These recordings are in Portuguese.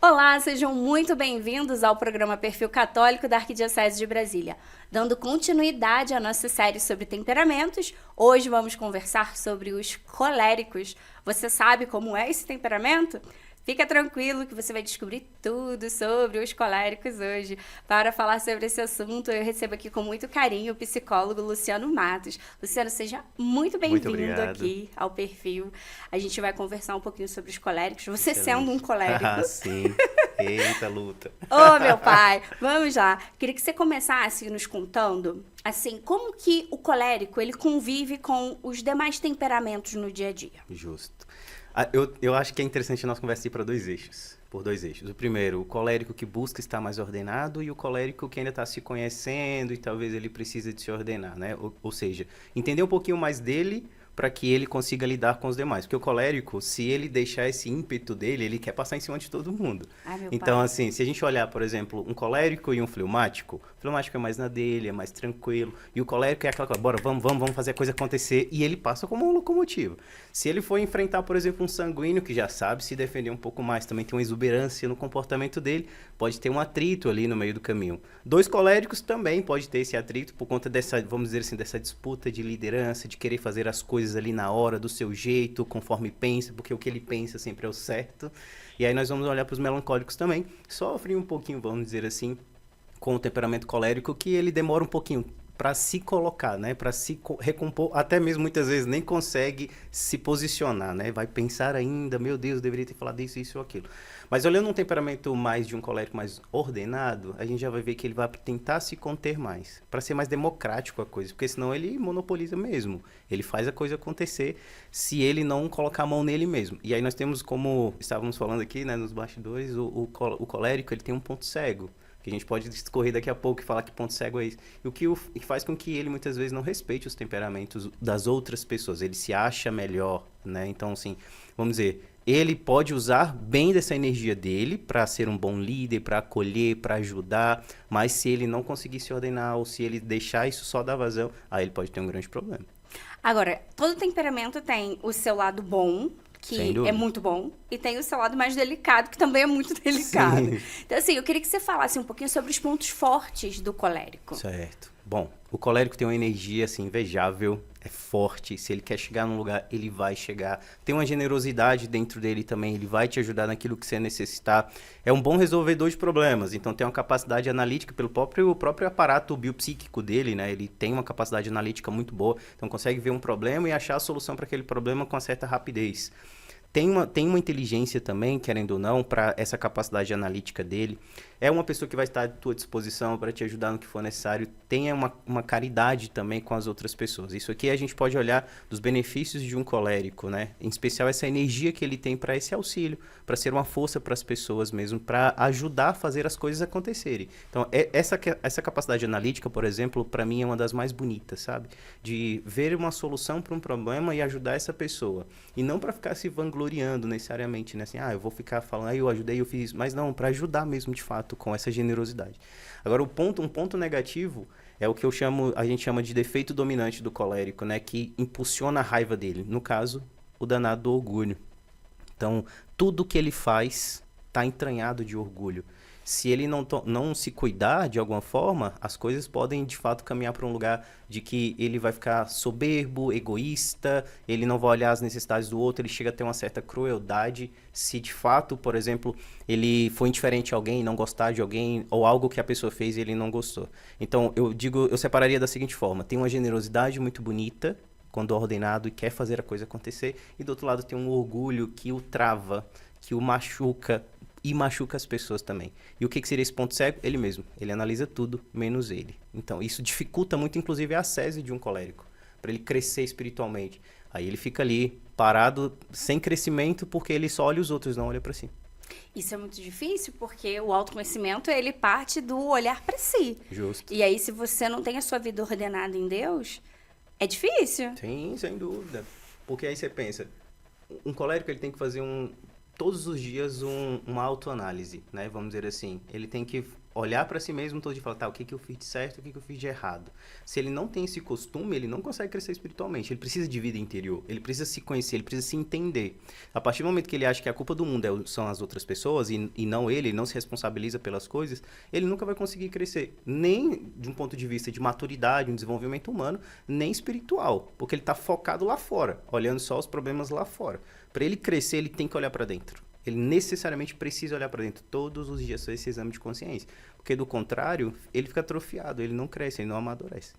Olá, sejam muito bem-vindos ao programa Perfil Católico da Arquidiocese de Brasília. Dando continuidade à nossa série sobre temperamentos, hoje vamos conversar sobre os coléricos. Você sabe como é esse temperamento? Fica tranquilo que você vai descobrir tudo sobre os coléricos hoje. Para falar sobre esse assunto, eu recebo aqui com muito carinho o psicólogo Luciano Matos. Luciano, seja muito Muito bem-vindo obrigado. aqui ao Perfil. A gente vai conversar um pouquinho sobre os coléricos. Você sendo um Excelente. colérico. Ah, sim. Eita, luta. Ô, meu pai, vamos lá. Queria que você começasse nos contando, assim, como que o colérico, ele convive com os demais temperamentos no dia a dia. Justo. Eu acho que é interessante a nossa conversa ir para dois eixos. Por dois eixos. O primeiro, o colérico que busca estar mais ordenado e o colérico que ainda está se conhecendo e talvez ele precise de se ordenar, né? Ou seja, entender um pouquinho mais dele para que ele consiga lidar com os demais. Porque o colérico, se ele deixar esse ímpeto dele, ele quer passar em cima de todo mundo. Ai, meu Então, pai. assim, se a gente olhar, por exemplo, um colérico e um fleumático, o fleumático é mais na dele, é mais tranquilo, e o colérico é aquela coisa, bora, vamos fazer a coisa acontecer, e ele passa como um locomotivo. Se ele for enfrentar, por exemplo, um sanguíneo que já sabe se defender um pouco mais, também tem uma exuberância no comportamento dele, pode ter um atrito ali no meio do caminho. Dois coléricos também pode ter esse atrito por conta dessa, vamos dizer assim, dessa disputa de liderança, de querer fazer as coisas ali na hora, do seu jeito, conforme pensa, porque o que ele pensa sempre é o certo. E aí nós vamos olhar para os melancólicos também, sofrem um pouquinho, vamos dizer assim, com o temperamento colérico, que ele demora um pouquinho para se colocar, né? Para se recompor, até mesmo muitas vezes nem consegue se posicionar, né? Vai pensar ainda, meu Deus, deveria ter falado isso ou aquilo. Mas olhando um temperamento mais de um colérico mais ordenado, a gente já vai ver que ele vai tentar se conter mais, para ser mais democrático a coisa, porque senão ele monopoliza mesmo. Ele faz a coisa acontecer se ele não colocar a mão nele mesmo. E aí nós temos, como estávamos falando aqui, né, nos bastidores, o colérico, ele tem um ponto cego, que a gente pode discorrer daqui a pouco e falar que ponto cego é isso. E o que faz com que ele muitas vezes não respeite os temperamentos das outras pessoas. Ele se acha melhor, né? Então, assim, vamos dizer, ele pode usar bem dessa energia dele para ser um bom líder, para acolher, para ajudar, mas se ele não conseguir se ordenar ou se ele deixar isso só dar vazão, aí ele pode ter um grande problema. Agora, todo temperamento tem o seu lado bom, Sem que é dúvida. muito bom, e tem o seu lado mais delicado, que também é muito delicado. Sim. Então, assim, eu queria que você falasse um pouquinho sobre os pontos fortes do colérico. Certo. Bom, o colérico tem uma energia assim invejável, é forte. Se ele quer chegar num lugar, ele vai chegar. Tem uma generosidade dentro dele também, ele vai te ajudar naquilo que você necessitar. É um bom resolvedor de problemas, então tem uma capacidade analítica pelo próprio aparato biopsíquico dele, né? Ele tem uma capacidade analítica muito boa, então consegue ver um problema e achar a solução para aquele problema com uma certa rapidez. Tem uma inteligência também, querendo ou não, para essa capacidade analítica dele. É uma pessoa que vai estar à tua disposição para te ajudar no que for necessário. Tenha uma caridade também com as outras pessoas. Isso aqui a gente pode olhar dos benefícios de um colérico, né? Em especial essa energia que ele tem para esse auxílio, para ser uma força para as pessoas mesmo, para ajudar a fazer as coisas acontecerem. Então, essa capacidade analítica, por exemplo, para mim é uma das mais bonitas, sabe? De ver uma solução para um problema e ajudar essa pessoa. E não para ficar se vangloriando necessariamente, né? Assim, eu vou ficar falando, eu ajudei, eu fiz isso. Mas não, para ajudar mesmo de fato, com essa generosidade. Agora, um ponto negativo é o que a gente chama de defeito dominante do colérico, né? Que impulsiona a raiva dele. No caso, o danado do orgulho. Então, tudo que ele faz está entranhado de orgulho. Se ele não se cuidar de alguma forma, as coisas podem de fato caminhar para um lugar de que ele vai ficar soberbo, egoísta, ele não vai olhar as necessidades do outro, ele chega a ter uma certa crueldade. Se de fato, por exemplo, ele foi indiferente a alguém, não gostar de alguém, ou algo que a pessoa fez e ele não gostou. Então, eu separaria da seguinte forma: tem uma generosidade muito bonita, quando ordenado e quer fazer a coisa acontecer, e do outro lado tem um orgulho que o trava, que o machuca e machuca as pessoas também. E o que seria esse ponto cego? Ele mesmo. Ele analisa tudo, menos ele. Então, isso dificulta muito, inclusive, a ascese de um colérico, para ele crescer espiritualmente. Aí ele fica ali, parado, sem crescimento, porque ele só olha os outros, não olha para si. Isso é muito difícil, porque o autoconhecimento, ele parte do olhar para si. Justo. E aí, se você não tem a sua vida ordenada em Deus, é difícil. Sim, sem dúvida. Porque aí você pensa, um colérico ele tem que fazer todos os dias uma autoanálise, né? Vamos dizer assim. Ele tem que olhar para si mesmo todo dia e falar, tá, o que que eu fiz de certo, o que que eu fiz de errado. Se ele não tem esse costume, ele não consegue crescer espiritualmente. Ele precisa de vida interior, ele precisa se conhecer, ele precisa se entender. A partir do momento que ele acha que a culpa do mundo são as outras pessoas e não ele não se responsabiliza pelas coisas, ele nunca vai conseguir crescer, nem de um ponto de vista de maturidade, um desenvolvimento humano, nem espiritual, porque ele está focado lá fora, olhando só os problemas lá fora. Para ele crescer, ele tem que olhar para dentro. Ele necessariamente precisa olhar para dentro todos os dias, fazer esse exame de consciência. Porque, do contrário, ele fica atrofiado, ele não cresce, ele não amadurece.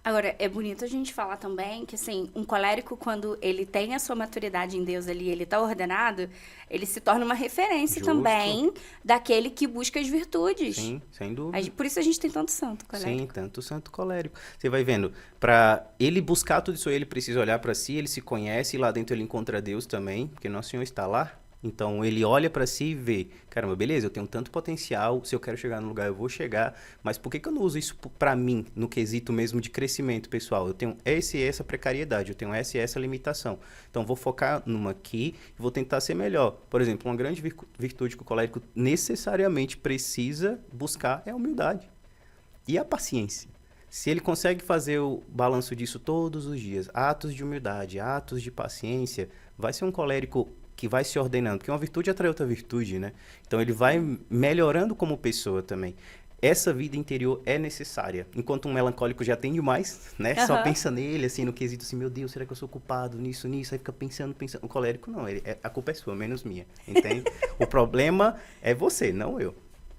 Agora, é bonito a gente falar também que, assim, um colérico, quando ele tem a sua maturidade em Deus ali, ele tá ordenado, ele se torna uma referência Justo. também daquele que busca as virtudes. Sim, sem dúvida. Por isso a gente tem tanto santo colérico. Sim, tanto santo colérico. Você vai vendo, para ele buscar tudo isso aí, ele precisa olhar para si, ele se conhece, e lá dentro ele encontra Deus também, porque Nosso Senhor está lá. Então, ele olha para si e vê, caramba, beleza, eu tenho tanto potencial, se eu quero chegar no lugar, eu vou chegar, mas por que que eu não uso isso para mim, no quesito mesmo de crescimento pessoal? Eu tenho essa precariedade, eu tenho essa limitação. Então, vou focar numa aqui e vou tentar ser melhor. Por exemplo, uma grande virtude que o colérico necessariamente precisa buscar é a humildade e a paciência. Se ele consegue fazer o balanço disso todos os dias, atos de humildade, atos de paciência, vai ser um colérico que vai se ordenando, porque uma virtude atrai outra virtude, né? Então ele vai melhorando como pessoa também. Essa vida interior é necessária. Enquanto um melancólico já tem demais, né? Só pensa nele, assim, no quesito assim, meu Deus, será que eu sou culpado nisso? Aí fica pensando. O colérico não, a culpa é sua, menos minha, entende? O problema é você, não eu.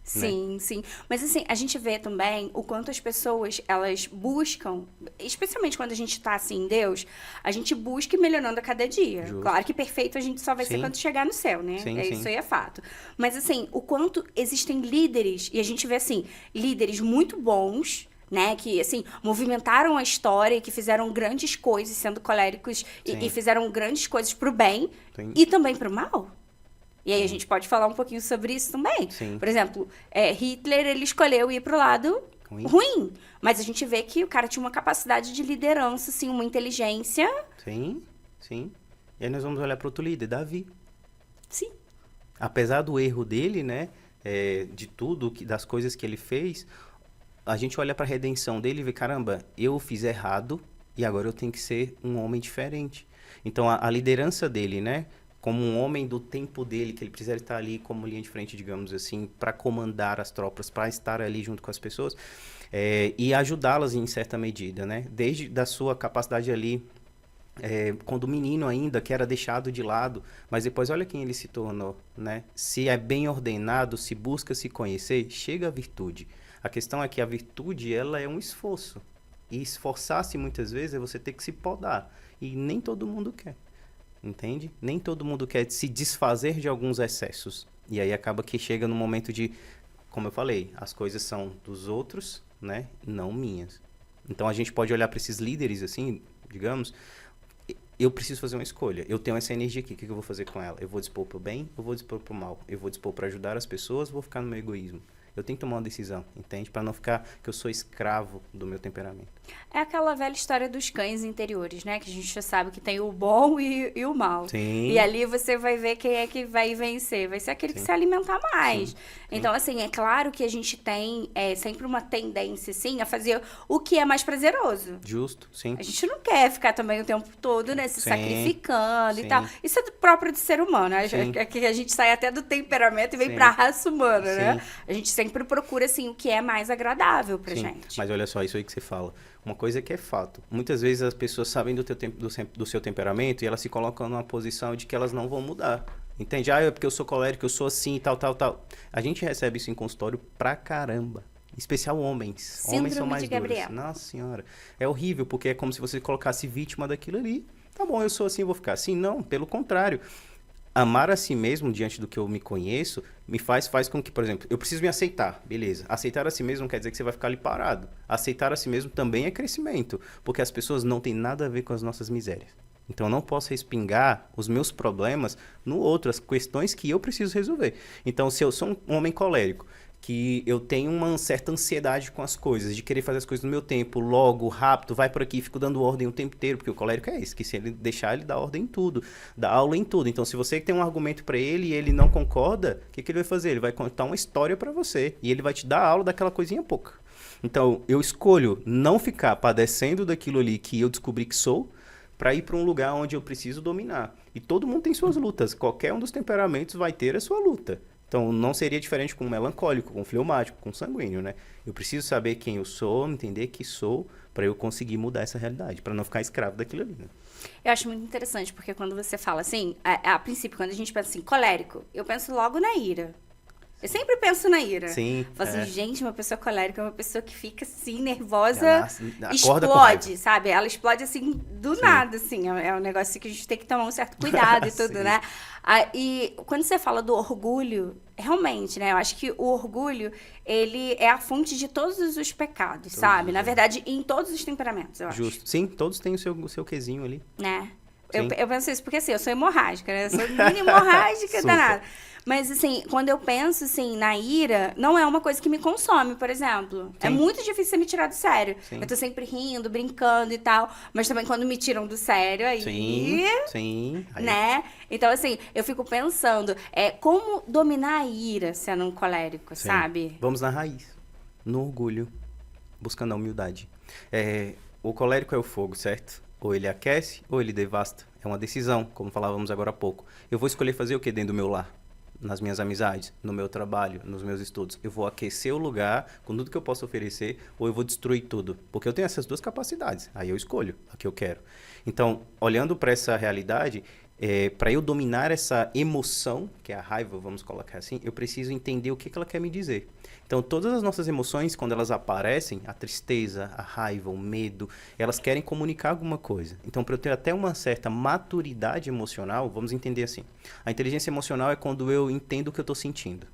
Sim, né? Sim. Mas assim, a gente vê também o quanto as pessoas, elas buscam, especialmente quando a gente tá assim em Deus, a gente busca ir melhorando a cada dia. Justo. Claro que perfeito a gente só vai ser quando chegar no céu, né? Sim, Isso aí é fato. Mas assim, o quanto existem líderes, e a gente vê assim, líderes muito bons, né, que, assim, movimentaram a história e que fizeram grandes coisas sendo coléricos e fizeram grandes coisas pro bem e também pro mal. E aí a gente pode falar um pouquinho sobre isso também. Sim. Por exemplo, Hitler, ele escolheu ir pro lado ruim. Mas a gente vê que o cara tinha uma capacidade de liderança, assim, uma inteligência. Sim. E aí nós vamos olhar para outro líder, Davi. Sim. Apesar do erro dele, né, de tudo, das coisas que ele fez, a gente olha para a redenção dele e vê, caramba, eu fiz errado e agora eu tenho que ser um homem diferente. Então, a liderança dele, né, como um homem do tempo dele, que ele precisa estar ali como linha de frente, digamos assim, para comandar as tropas, para estar ali junto com as pessoas e ajudá-las em certa medida, né? Desde da sua capacidade ali, quando menino ainda, que era deixado de lado, mas depois olha quem ele se tornou, né? Se é bem ordenado, se busca se conhecer, chega a virtude. A questão é que a virtude, ela é um esforço. E esforçar-se muitas vezes é você ter que se podar. E nem todo mundo quer. Entende? Nem todo mundo quer se desfazer de alguns excessos. E aí acaba que chega no momento de, como eu falei, as coisas são dos outros, né? Não minhas. Então a gente pode olhar para esses líderes assim, digamos, eu preciso fazer uma escolha. Eu tenho essa energia aqui, o que eu vou fazer com ela? Eu vou dispor para o bem ou vou dispor para o mal? Eu vou dispor para ajudar as pessoas ou vou ficar no meu egoísmo? Eu tenho que tomar uma decisão, entende? Para não ficar que eu sou escravo do meu temperamento. É aquela velha história dos cães interiores, né? Que a gente já sabe que tem o bom e o mal. Sim. E ali você vai ver quem é que vai vencer. Vai ser aquele que se alimentar mais. Sim. Então, assim, é claro que a gente tem sempre uma tendência, assim, a fazer o que é mais prazeroso. Justo, sim. A gente não quer ficar também o tempo todo, né? Se sacrificando e tal. Isso é próprio de ser humano. É que a gente sai até do temperamento e vem pra raça humana, né? A gente sempre procura, assim, o que é mais agradável pra gente. Mas olha só, isso aí que você fala. Uma coisa que é fato. Muitas vezes as pessoas sabem do seu temperamento e elas se colocam numa posição de que elas não vão mudar. Entende? É porque eu sou colérico, eu sou assim, tal. A gente recebe isso em consultório pra caramba. Em especial homens. Síndrome homens são mais de Gabriel. duros. Nossa senhora. É horrível, porque é como se você colocasse vítima daquilo ali. Tá bom, eu sou assim, eu vou ficar assim. Não, pelo contrário. Amar a si mesmo, diante do que eu me conheço, me faz com que, por exemplo, eu preciso me aceitar, beleza. Aceitar a si mesmo não quer dizer que você vai ficar ali parado. Aceitar a si mesmo também é crescimento, porque as pessoas não têm nada a ver com as nossas misérias. Então, eu não posso respingar os meus problemas no outro, as questões que eu preciso resolver. Então, se eu sou um homem colérico, que eu tenho uma certa ansiedade com as coisas, de querer fazer as coisas no meu tempo, logo, rápido, vai por aqui, fico dando ordem o tempo inteiro, porque o colérico é esse, que se ele deixar, ele dá ordem em tudo, dá aula em tudo. Então, se você tem um argumento para ele e ele não concorda, o que ele vai fazer? Ele vai contar uma história para você e ele vai te dar aula daquela coisinha pouca. Então, eu escolho não ficar padecendo daquilo ali que eu descobri que sou, para ir para um lugar onde eu preciso dominar. E todo mundo tem suas lutas, qualquer um dos temperamentos vai ter a sua luta. Então, não seria diferente com o melancólico, com o fleumático, com o sanguíneo, né? Eu preciso saber quem eu sou, entender que sou, para eu conseguir mudar essa realidade, para não ficar escravo daquilo ali, né? Eu acho muito interessante, porque quando você fala assim, a princípio, quando a gente pensa assim, colérico, eu penso logo na ira. Eu sempre penso na ira. Sim. Falo assim, gente, uma pessoa colérica é uma pessoa que fica assim, nervosa, acorda explode, sabe? Ela explode assim, do nada, assim. É um negócio que a gente tem que tomar um certo cuidado e tudo, né? E quando você fala do orgulho, realmente, né? Eu acho que o orgulho, ele é a fonte de todos os pecados, sabe? Na verdade, em todos os temperamentos, eu acho. Justo. Sim, todos têm o seu quesinho ali. Né? Eu penso isso, porque assim, eu sou hemorrágica, né? Eu sou mini hemorrágica danada. Mas, assim, quando eu penso, assim, na ira, não é uma coisa que me consome, por exemplo. Sim. É muito difícil você me tirar do sério. Sim. Eu tô sempre rindo, brincando e tal. Mas também quando me tiram do sério, aí... Sim. Né? Então, assim, eu fico pensando, como dominar a ira sendo um colérico, sabe? Vamos na raiz. No orgulho. Buscando a humildade. O colérico é o fogo, certo? Ou ele aquece, ou ele devasta. É uma decisão, como falávamos agora há pouco. Eu vou escolher fazer o que dentro do meu lar? Nas minhas amizades, no meu trabalho, nos meus estudos. Eu vou aquecer o lugar com tudo que eu posso oferecer ou eu vou destruir tudo? Porque eu tenho essas duas capacidades. Aí eu escolho a que eu quero. Então, olhando para essa realidade, para eu dominar essa emoção, que é a raiva, vamos colocar assim, eu preciso entender o que ela quer me dizer. Então, todas as nossas emoções, quando elas aparecem, a tristeza, a raiva, o medo, elas querem comunicar alguma coisa. Então, para eu ter até uma certa maturidade emocional, vamos entender assim. A inteligência emocional é quando eu entendo o que eu estou sentindo.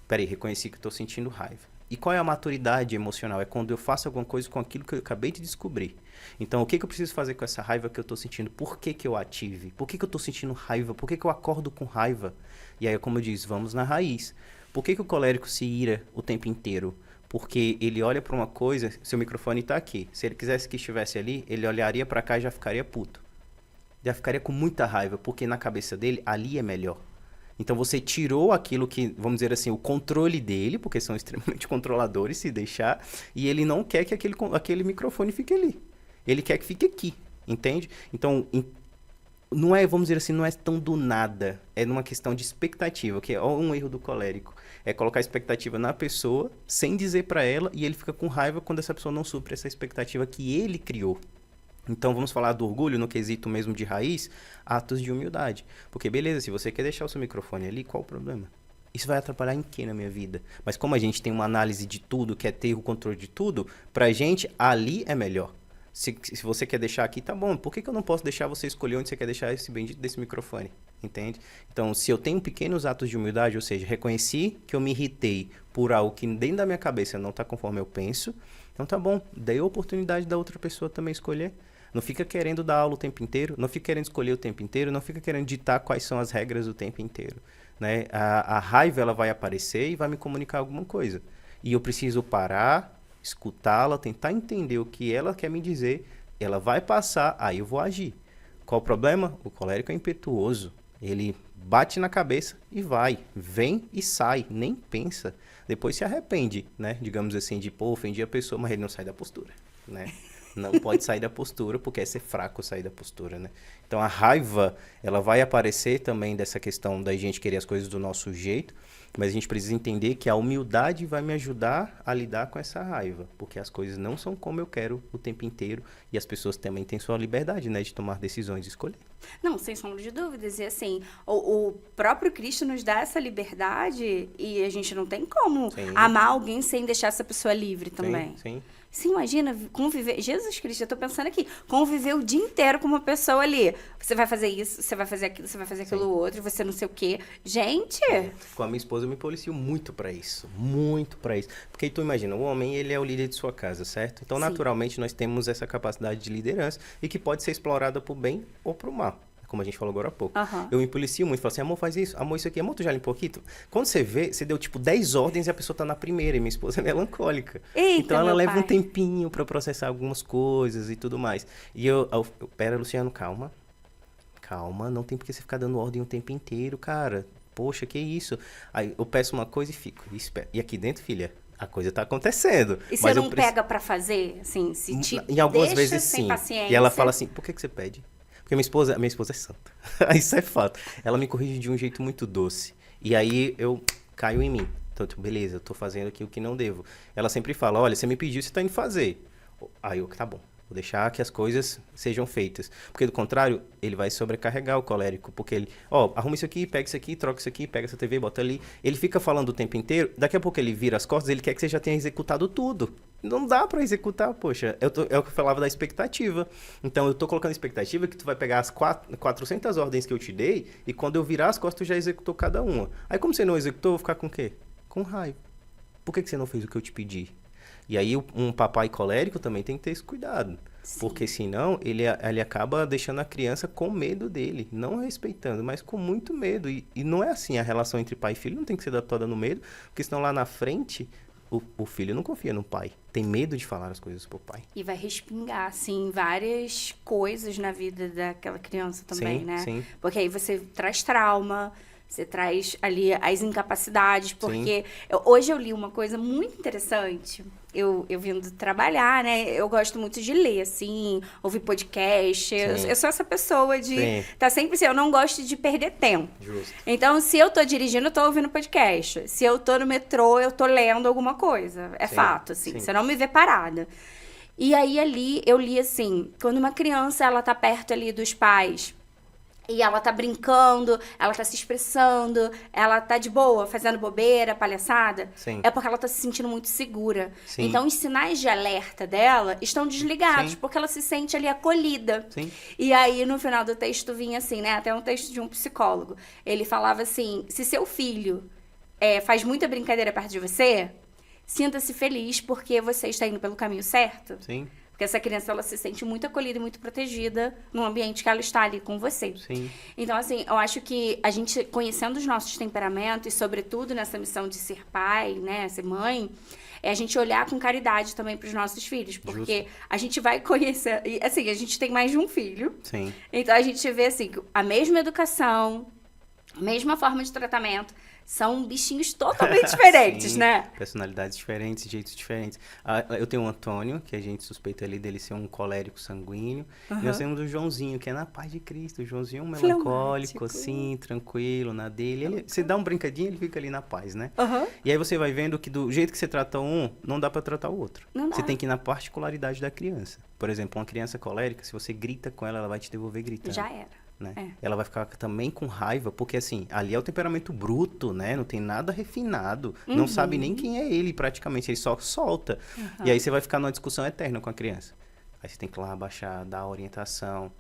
Peraí, reconheci que eu estou sentindo raiva. E qual é a maturidade emocional? É quando eu faço alguma coisa com aquilo que eu acabei de descobrir. Então, o que eu preciso fazer com essa raiva que eu estou sentindo? Por que eu ative? Por que eu estou sentindo raiva? Por que eu acordo com raiva? E aí, como eu disse, vamos na raiz. Por que o colérico se ira o tempo inteiro? Porque ele olha para uma coisa, seu microfone está aqui. Se ele quisesse que estivesse ali, ele olharia para cá e já ficaria puto. Já ficaria com muita raiva, porque na cabeça dele, ali é melhor. Então você tirou aquilo que, vamos dizer assim, o controle dele, porque são extremamente controladores, se deixar, e ele não quer que aquele microfone fique ali. Ele quer que fique aqui, entende? Então, não é, vamos dizer assim, não é tão do nada, é numa questão de expectativa, que é um erro do colérico. É colocar expectativa na pessoa, sem dizer para ela, e ele fica com raiva quando essa pessoa não supre essa expectativa que ele criou. Então, vamos falar do orgulho no quesito mesmo de raiz, atos de humildade. Porque, beleza, se você quer deixar o seu microfone ali, qual o problema? Isso vai atrapalhar em quê na minha vida? Mas como a gente tem uma análise de tudo, quer ter o controle de tudo, pra gente, ali é melhor. Se você quer deixar aqui, tá bom. Por que eu não posso deixar você escolher onde você quer deixar esse bendito desse microfone? Entende? Então, se eu tenho pequenos atos de humildade, ou seja, reconheci que eu me irritei por algo que dentro da minha cabeça não tá conforme eu penso, então tá bom. Dei a oportunidade da outra pessoa também escolher. Não fica querendo dar aula o tempo inteiro, não fica querendo escolher o tempo inteiro, não fica querendo ditar quais são as regras o tempo inteiro. Né? A raiva ela vai aparecer e vai me comunicar alguma coisa. E eu preciso parar, escutá-la, tentar entender o que ela quer me dizer, ela vai passar, aí eu vou agir. Qual o problema? O colérico é impetuoso. Ele bate na cabeça e vai, vem e sai, nem pensa. Depois se arrepende, né? Digamos assim, de pô, ofendi a pessoa, mas ele não sai da postura, né? Não pode sair da postura, porque é ser fraco sair da postura, né? Então, a raiva, ela vai aparecer também dessa questão da gente querer as coisas do nosso jeito, mas a gente precisa entender que a humildade vai me ajudar a lidar com essa raiva, porque as coisas não são como eu quero o tempo inteiro, e as pessoas também têm sua liberdade, né, de tomar decisões e escolher. Não, sem sombra de dúvidas. E assim, o próprio Cristo nos dá essa liberdade e a gente não tem como amar alguém sem deixar essa pessoa livre também. Sim. Você imagina conviver... Jesus Cristo, eu tô pensando aqui. Conviver o dia inteiro com uma pessoa ali. Você vai fazer isso, você vai fazer aquilo, você vai fazer aquilo outro, você não sei o quê. Gente! Com a minha esposa eu me policio muito pra isso. Muito pra isso. Porque tu imagina, o homem, ele é o líder de sua casa, certo? Então, naturalmente, nós temos essa capacidade de liderança e que pode ser explorada pro bem ou pro mal. como a gente falou agora há pouco. Aham. Eu me policio muito, falo assim, amor, faz isso, amor, isso aqui, amor, tu já limpou aqui? Quando você vê, você deu tipo 10 ordens e a pessoa tá na primeira, e minha esposa é melancólica. Eita, Então ela meu leva pai. um tempinho pra processar algumas coisas e tudo mais. E eu pera, Luciano, calma. Calma, não tem por que você ficar dando ordem o tempo inteiro, cara. Poxa, que isso? Aí eu peço uma coisa e fico, e espero. E aqui dentro, filha, a coisa tá acontecendo. E você mas não eu preciso... pega pra fazer, assim, se te Em algumas deixa vezes sem sim. paciência? E ela fala assim, por que você pede? Porque minha esposa é santa. Isso é fato. Ela me corrige de um jeito muito doce. E aí eu caio em mim. Então, tipo, beleza, eu tô fazendo aqui o que não devo. Ela sempre fala, olha, você me pediu, você tá indo fazer. Aí eu, tá bom. Vou deixar que as coisas sejam feitas. Porque, do contrário, ele vai sobrecarregar o colérico. Porque ele, arruma isso aqui, pega isso aqui, troca isso aqui, pega essa TV, bota ali. Ele fica falando o tempo inteiro. Daqui a pouco ele vira as costas, ele quer que você já tenha executado tudo. Não dá pra executar, poxa. É o que eu falava da expectativa. Então, eu tô colocando expectativa que tu vai pegar as 400 ordens que eu te dei e quando eu virar as costas, tu já executou cada uma. Aí, como você não executou, eu vou ficar com o quê? Com raiva. Por que você não fez o que eu te pedi? E aí, um papai colérico também tem que ter esse cuidado. Sim. Porque senão, ele acaba deixando a criança com medo dele. Não respeitando, mas com muito medo. E não é assim, a relação entre pai e filho não tem que ser toda no medo. Porque senão, lá na frente, o filho não confia no pai. Tem medo de falar as coisas pro pai. E vai respingar, assim, várias coisas na vida daquela criança também, Sim, né? sim. Porque aí você traz trauma, você traz ali as incapacidades, porque hoje eu li uma coisa muito interessante. Eu vindo trabalhar, né? Eu gosto muito de ler, assim, ouvir podcast. Eu sou essa pessoa de tá sempre assim, eu não gosto de perder tempo. Justo. Então, se eu tô dirigindo, eu tô ouvindo podcast. Se eu tô no metrô, eu tô lendo alguma coisa. É fato, assim. Você não me vê parada. E aí, ali, eu li assim, quando uma criança, ela tá perto ali dos pais e ela tá brincando, ela tá se expressando, ela tá de boa, fazendo bobeira, palhaçada, Sim. é porque ela tá se sentindo muito segura. Sim. Então, os sinais de alerta dela estão desligados, Sim. porque ela se sente ali acolhida. Sim. E aí, no final do texto, vinha assim, né? Até um texto de um psicólogo. Ele falava assim, se seu filho faz muita brincadeira perto de você, sinta-se feliz porque você está indo pelo caminho certo. Sim. Porque essa criança, ela se sente muito acolhida e muito protegida no ambiente que ela está ali com você. Sim. Então, assim, eu acho que a gente, conhecendo os nossos temperamentos, e sobretudo nessa missão de ser pai, né, ser mãe, é a gente olhar com caridade também para os nossos filhos. Porque a gente vai conhecer... E, assim, a gente tem mais de um filho. Sim. Então, a gente vê, assim, a mesma educação, a mesma forma de tratamento... São bichinhos totalmente diferentes, Sim, né? Personalidades diferentes, jeitos diferentes. Eu tenho o Antônio, que a gente suspeita ali dele ser um colérico sanguíneo. E nós temos o Joãozinho, que é na paz de Cristo. O Joãozinho é um melancólico, assim, tranquilo, na dele. Você dá um brincadinho, ele fica ali na paz, né? E aí você vai vendo que do jeito que você trata um, não dá pra tratar o outro. Você tem que ir na particularidade da criança. Por exemplo, uma criança colérica, se você grita com ela vai te devolver gritando. Já era. Né? Ela vai ficar também com raiva, porque assim, ali é o temperamento bruto, né? Não tem nada refinado, não sabe nem quem é ele praticamente, ele só solta. E aí você vai ficar numa discussão eterna com a criança. Aí você tem que ir lá abaixar, dar orientação,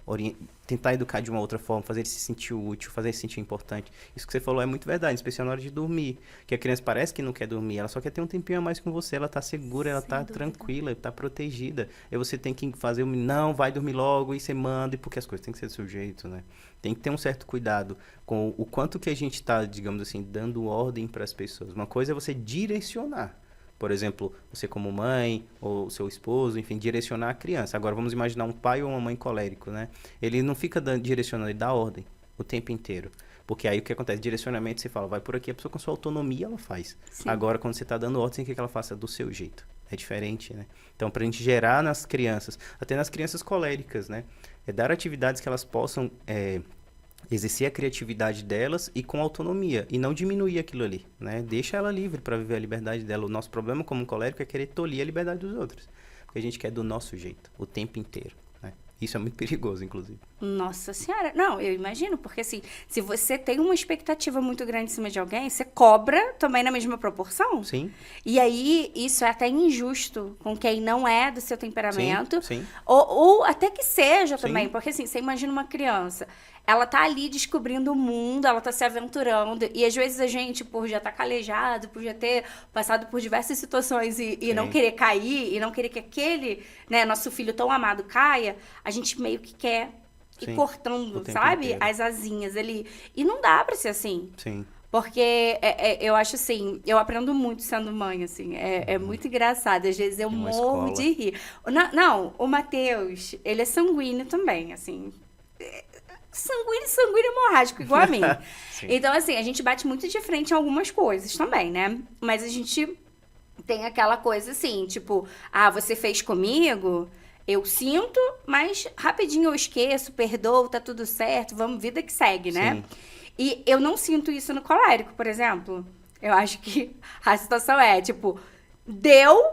tentar educar de uma outra forma, fazer ele se sentir útil, fazer ele se sentir importante. Isso que você falou é muito verdade, especialmente na hora de dormir. Que a criança parece que não quer dormir, ela só quer ter um tempinho a mais com você, ela tá segura, ela tá tranquila, tá protegida. Aí você tem que fazer não, vai dormir logo, e você manda, porque as coisas têm que ser do seu jeito, né? Tem que ter um certo cuidado com o quanto que a gente tá, digamos assim, dando ordem para as pessoas. Uma coisa é você direcionar. Por exemplo, você como mãe, ou seu esposo, enfim, direcionar a criança. Agora, vamos imaginar um pai ou uma mãe colérico, né? Ele não fica direcionando, ele dá ordem o tempo inteiro. Porque aí o que acontece? Direcionamento, você fala, vai por aqui, a pessoa com sua autonomia, ela faz. Sim. Agora, quando você está dando ordem, você quer que ela faça do seu jeito. É diferente, né? Então, para a gente gerar nas crianças, até nas crianças coléricas, né? É dar atividades que elas possam... exercer a criatividade delas e com autonomia, e não diminuir aquilo ali, né? Deixa ela livre para viver a liberdade dela. O nosso problema como colérico é querer tolir a liberdade dos outros, porque a gente quer do nosso jeito, o tempo inteiro, né? Isso é muito perigoso, inclusive. Nossa Senhora, não, eu imagino, porque assim, se você tem uma expectativa muito grande em cima de alguém, você cobra também na mesma proporção. Sim. E aí, isso é até injusto com quem não é do seu temperamento. Sim. Ou até que seja também, Sim. porque assim, você imagina uma criança, ela tá ali descobrindo o mundo, ela tá se aventurando, e às vezes a gente, por já estar calejado, por já ter passado por diversas situações e não querer cair, e não querer que aquele, né, nosso filho tão amado caia, a gente meio que quer e Sim, o cortando, tempo sabe? inteiro. As asinhas ali. E não dá pra ser assim. Sim. Porque eu acho assim, eu aprendo muito sendo mãe, assim, é muito engraçado. Às vezes eu É uma morro escola. de rir. Não, o Matheus, ele é sanguíneo também, assim. Sanguíneo hemorrágico, igual a mim. Sim. Então, assim, a gente bate muito de frente em algumas coisas também, né? Mas a gente tem aquela coisa assim, tipo, você fez comigo, eu sinto, mas rapidinho eu esqueço, perdoo, tá tudo certo, vamos, vida que segue, né? Sim. E eu não sinto isso no colérico, por exemplo. Eu acho que a situação é, tipo, deu,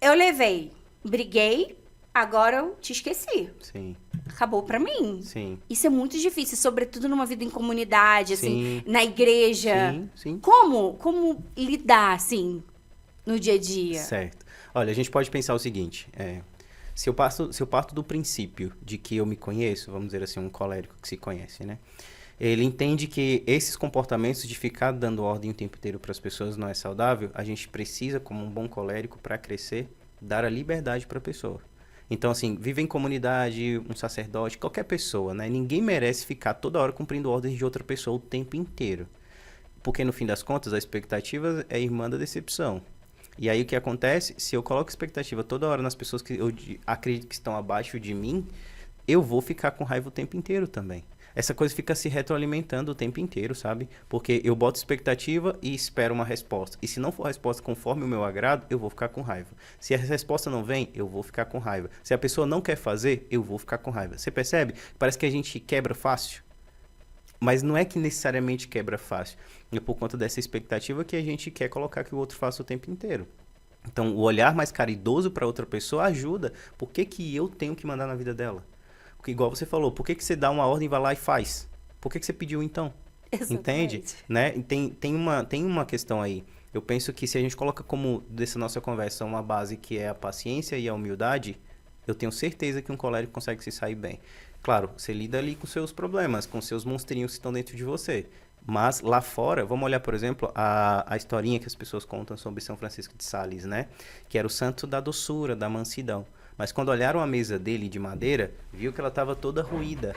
eu levei, briguei, agora eu te esqueci. Sim. Acabou pra mim. Sim. Isso é muito difícil, sobretudo numa vida em comunidade, assim, Sim. na igreja. Sim. Sim. Como lidar, assim, no dia a dia? Certo. Olha, a gente pode pensar o seguinte, se eu parto do princípio de que eu me conheço, vamos dizer assim, um colérico que se conhece, né? Ele entende que esses comportamentos de ficar dando ordem o tempo inteiro para as pessoas não é saudável. A gente precisa, como um bom colérico, para crescer, dar a liberdade para a pessoa. Então, assim, viver em comunidade, um sacerdote, qualquer pessoa, né? Ninguém merece ficar toda hora cumprindo ordens de outra pessoa o tempo inteiro. Porque, no fim das contas, a expectativa é irmã da decepção. E aí, o que acontece? Se eu coloco expectativa toda hora nas pessoas que eu acredito que estão abaixo de mim, eu vou ficar com raiva o tempo inteiro também. Essa coisa fica se retroalimentando o tempo inteiro, sabe? Porque eu boto expectativa e espero uma resposta. E se não for a resposta conforme o meu agrado, eu vou ficar com raiva. Se a resposta não vem, eu vou ficar com raiva. Se a pessoa não quer fazer, eu vou ficar com raiva. Você percebe? Parece que a gente quebra fácil. Mas não é que necessariamente quebra fácil. É por conta dessa expectativa que a gente quer colocar que o outro faça o tempo inteiro. Então, o olhar mais caridoso para outra pessoa ajuda. Por que que eu tenho que mandar na vida dela? Porque, igual você falou, por que que você dá uma ordem e vai lá e faz? Por que que você pediu então? Exatamente. Entende? Né? Tem uma questão aí. Eu penso que se a gente coloca como, dessa nossa conversa, uma base que é a paciência e a humildade, eu tenho certeza que um colérico consegue se sair bem. Claro, você lida ali com seus problemas, com seus monstrinhos que estão dentro de você. Mas lá fora, vamos olhar, por exemplo, a historinha que as pessoas contam sobre São Francisco de Sales, né? Que era o santo da doçura, da mansidão. Mas quando olharam a mesa dele de madeira, viu que ela estava toda ruída.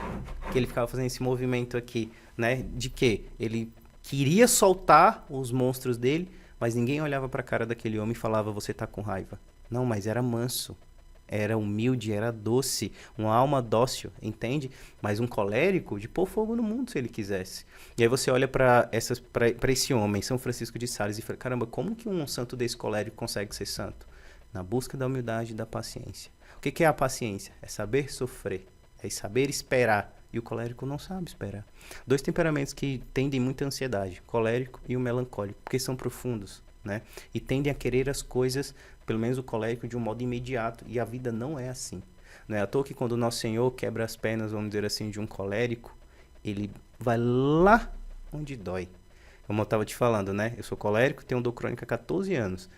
Que ele ficava fazendo esse movimento aqui, né? De quê? Ele queria soltar os monstros dele, mas ninguém olhava para a cara daquele homem e falava, você tá com raiva. Não, mas era manso. Era humilde, era doce, uma alma dócil, entende? Mas um colérico de pôr fogo no mundo se ele quisesse. E aí você olha para esse homem, São Francisco de Sales, e fala, caramba, como que um santo desse colérico consegue ser santo? Na busca da humildade e da paciência. O que é a paciência? É saber sofrer, é saber esperar. E o colérico não sabe esperar. Dois temperamentos que tendem muita ansiedade, o colérico e o melancólico, porque são profundos, né? E tendem a querer as coisas, pelo menos o colérico, de um modo imediato. E a vida não é assim. Não é à toa que quando o Nosso Senhor quebra as pernas, vamos dizer assim, de um colérico, ele vai lá onde dói. Como eu estava te falando, né? Eu sou colérico, tenho dor crônica há 14 anos.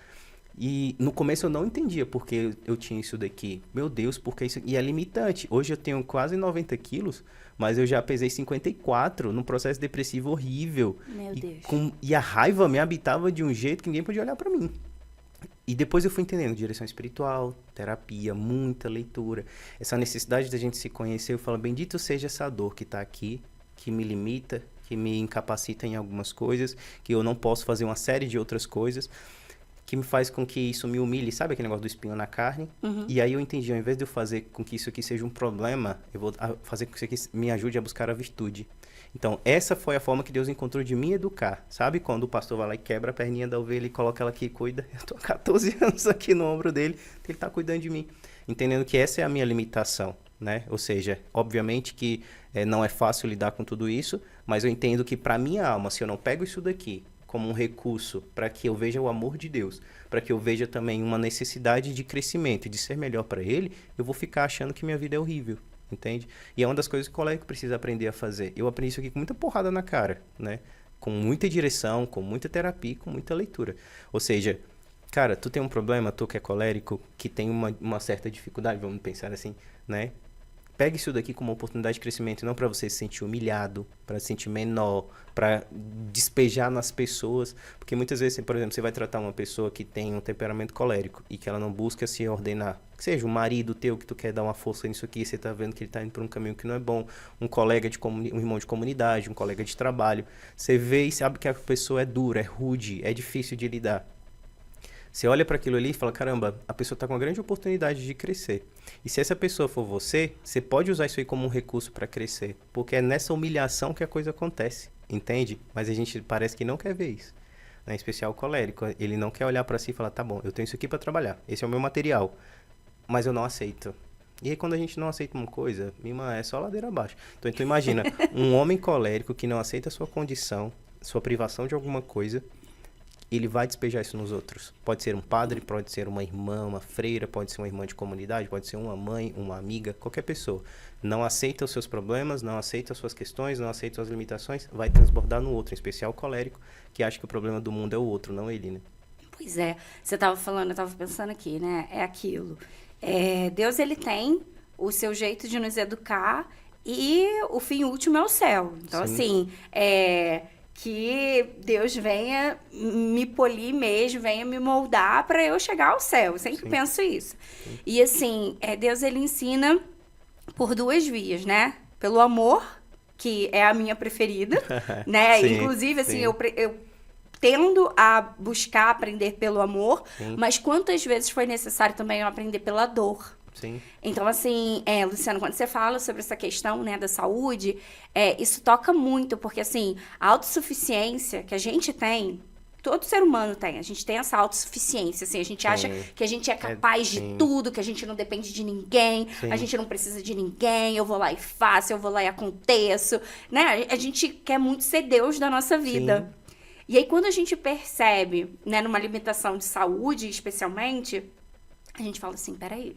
E no começo eu não entendia porque eu tinha isso daqui. Meu Deus, porque isso... E é limitante. Hoje eu tenho quase 90 quilos, mas eu já pesei 54 num processo depressivo horrível. Meu Deus. E a raiva me habitava de um jeito que ninguém podia olhar pra mim. E depois eu fui entendendo direção espiritual, terapia, muita leitura. Essa necessidade da gente se conhecer. Eu falo, bendito seja essa dor que tá aqui, que me limita, que me incapacita em algumas coisas, que eu não posso fazer uma série de outras coisas, que me faz com que isso me humilhe, sabe aquele negócio do espinho na carne? Uhum. E aí eu entendi, ao invés de eu fazer com que isso aqui seja um problema, eu vou fazer com que isso aqui me ajude a buscar a virtude. Então, essa foi a forma que Deus encontrou de me educar. Sabe quando o pastor vai lá e quebra a perninha da ovelha e coloca ela aqui e cuida? Eu tô há 14 anos aqui no ombro dele, ele tá cuidando de mim. Entendendo que essa é a minha limitação, né? Ou seja, obviamente que não é fácil lidar com tudo isso, mas eu entendo que para minha alma, se eu não pego isso daqui como um recurso para que eu veja o amor de Deus, para que eu veja também uma necessidade de crescimento e de ser melhor para Ele, eu vou ficar achando que minha vida é horrível, entende? E é uma das coisas que o colérico precisa aprender a fazer. Eu aprendi isso aqui com muita porrada na cara, né? Com muita direção, com muita terapia, com muita leitura. Ou seja, cara, tu tem um problema, tu que é colérico, que tem uma certa dificuldade, vamos pensar assim, né? Pega isso daqui como uma oportunidade de crescimento, não para você se sentir humilhado, para se sentir menor, para despejar nas pessoas. Porque muitas vezes, por exemplo, você vai tratar uma pessoa que tem um temperamento colérico e que ela não busca se ordenar. Que seja um marido teu que tu quer dar uma força nisso aqui, você tá vendo que ele tá indo por um caminho que não é bom. Um colega um irmão de comunidade, um colega de trabalho. Você vê e sabe que a pessoa é dura, é rude, é difícil de lidar. Você olha para aquilo ali e fala, caramba, a pessoa está com uma grande oportunidade de crescer. E se essa pessoa for você, você pode usar isso aí como um recurso para crescer. Porque é nessa humilhação que a coisa acontece, entende? Mas a gente parece que não quer ver isso. Em especial o colérico, ele não quer olhar para si e falar, tá bom, eu tenho isso aqui para trabalhar, esse é o meu material, mas eu não aceito. E aí quando a gente não aceita uma coisa, mima, é só ladeira abaixo. Então imagina, um homem colérico que não aceita a sua condição, sua privação de alguma coisa, ele vai despejar isso nos outros. Pode ser um padre, pode ser uma irmã, uma freira, pode ser uma irmã de comunidade, pode ser uma mãe, uma amiga, qualquer pessoa. Não aceita os seus problemas, não aceita as suas questões, não aceita as limitações, vai transbordar no outro, em especial o colérico, que acha que o problema do mundo é o outro, não ele, né? Pois é, você estava falando, eu estava pensando aqui, né? É aquilo. Deus, ele tem o seu jeito de nos educar e o fim último é o céu. Então, Sim. assim, que Deus venha me polir mesmo, venha me moldar para eu chegar ao céu. Eu sempre penso isso. Sim. E assim, Deus, ele ensina por duas vias, né? Pelo amor, que é a minha preferida, né? Sim, inclusive, assim, sim. eu tendo a buscar aprender pelo amor, Sim. mas quantas vezes foi necessário também eu aprender pela dor? Sim. Então, assim, Luciano, quando você fala sobre essa questão, né, da saúde, isso toca muito, porque, assim, a autossuficiência que a gente tem, todo ser humano tem, a gente tem essa autossuficiência, assim, a gente acha que a gente é capaz de tudo, que a gente não depende de ninguém, a gente não precisa de ninguém, eu vou lá e faço, eu vou lá e aconteço, né? A gente quer muito ser Deus da nossa vida. Sim. E aí, quando a gente percebe, né, numa limitação de saúde, especialmente, a gente fala assim, peraí,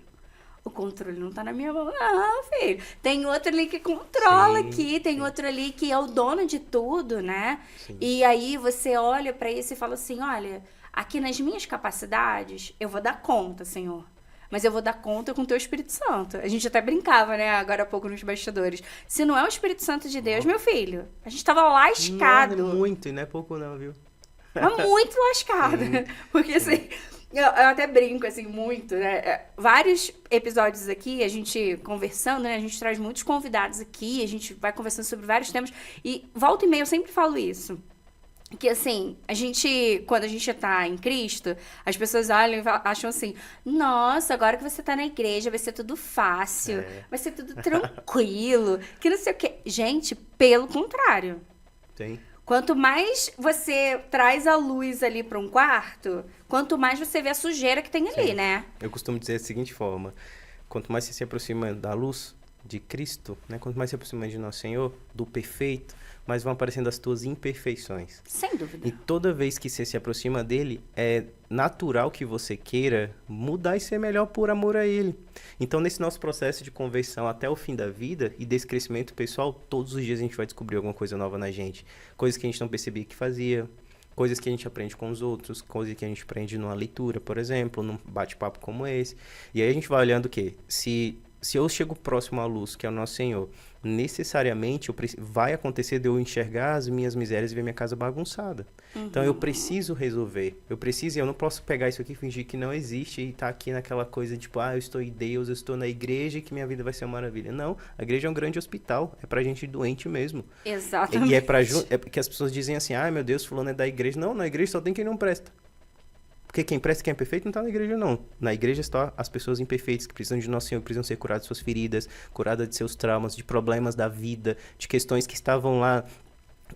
o controle não tá na minha mão, não, filho. Tem outro ali que controla aqui, tem outro ali que é o dono de tudo, né? Sim. E aí você olha pra isso e fala assim, olha, aqui nas minhas capacidades, eu vou dar conta, Senhor. Mas eu vou dar conta com o teu Espírito Santo. A gente até brincava, né, agora há pouco nos bastidores. Se não é o Espírito Santo de Deus, meu filho, a gente tava lascado. Não é muito, e não é pouco não, viu? Mas muito lascado. Porque, assim... Eu até brinco, assim, muito, né? Vários episódios aqui, a gente conversando, né? A gente traz muitos convidados aqui, a gente vai conversando sobre vários temas. E volta e meia eu sempre falo isso. Que, assim, quando a gente tá em Cristo, as pessoas olham e acham assim, nossa, agora que você tá na igreja, vai ser tudo fácil, vai ser tudo tranquilo, que não sei o quê. Gente, pelo contrário. Tem. Quanto mais você traz a luz ali para um quarto, quanto mais você vê a sujeira que tem ali, né? Eu costumo dizer da seguinte forma, quanto mais você se aproxima da luz de Cristo, né? Quanto mais se aproxima de Nosso Senhor, do perfeito, mais vão aparecendo as tuas imperfeições. Sem dúvida. E toda vez que você se aproxima dele, é natural que você queira mudar e ser melhor por amor a ele. Então, nesse nosso processo de conversão até o fim da vida e desse crescimento pessoal, todos os dias a gente vai descobrir alguma coisa nova na gente. Coisas que a gente não percebia que fazia, coisas que a gente aprende com os outros, coisas que a gente aprende numa leitura, por exemplo, num bate-papo como esse. E aí a gente vai olhando o quê? Se eu chego próximo à luz, que é o nosso Senhor, necessariamente vai acontecer de eu enxergar as minhas misérias e ver minha casa bagunçada. Então eu preciso resolver. Eu não posso pegar isso aqui e fingir que não existe e estar aqui naquela coisa tipo, eu estou em Deus, eu estou na igreja e que minha vida vai ser uma maravilha. Não, a igreja é um grande hospital, é pra gente doente mesmo. Exatamente. E é porque as pessoas dizem assim, meu Deus, fulano é da igreja. Não, na igreja só tem quem não presta. Porque quem presta e quem é perfeito não está na igreja, não. Na igreja estão as pessoas imperfeitas que precisam de Nosso Senhor, que precisam ser curadas de suas feridas, curadas de seus traumas, de problemas da vida, de questões que estavam lá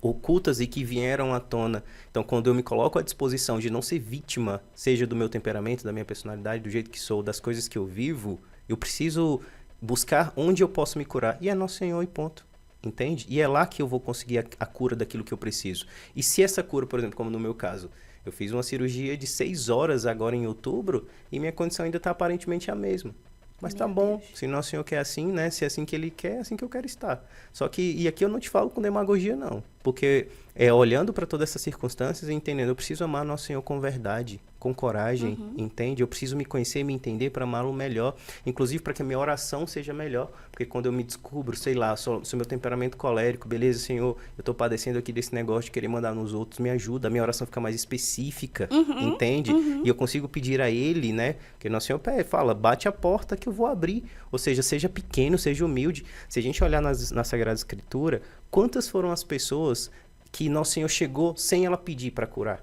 ocultas e que vieram à tona. Então, quando eu me coloco à disposição de não ser vítima, seja do meu temperamento, da minha personalidade, do jeito que sou, das coisas que eu vivo, eu preciso buscar onde eu posso me curar. E é Nosso Senhor e ponto. Entende? E é lá que eu vou conseguir a cura daquilo que eu preciso. E se essa cura, por exemplo, como no meu caso, eu fiz uma cirurgia de 6 horas agora em outubro e minha condição ainda está aparentemente a mesma. Mas tá bom, se Nosso Senhor quer assim, né? Se é assim que Ele quer, é assim que eu quero estar. Só que, e aqui eu não te falo com demagogia, não. Porque olhando para todas essas circunstâncias e entendendo, eu preciso amar nosso Senhor com verdade, com coragem, entende? Eu preciso me conhecer e me entender para amá-lo melhor, inclusive para que a minha oração seja melhor, porque quando eu me descubro, sei lá, sou meu temperamento colérico, beleza, Senhor, eu estou padecendo aqui desse negócio de querer mandar nos outros, me ajuda, a minha oração fica mais específica, entende? E eu consigo pedir a Ele, né, porque nosso Senhor fala, bate a porta que eu vou abrir, ou seja pequeno, seja humilde. Se a gente olhar na Sagrada Escritura, quantas foram as pessoas que nosso Senhor chegou sem ela pedir para curar?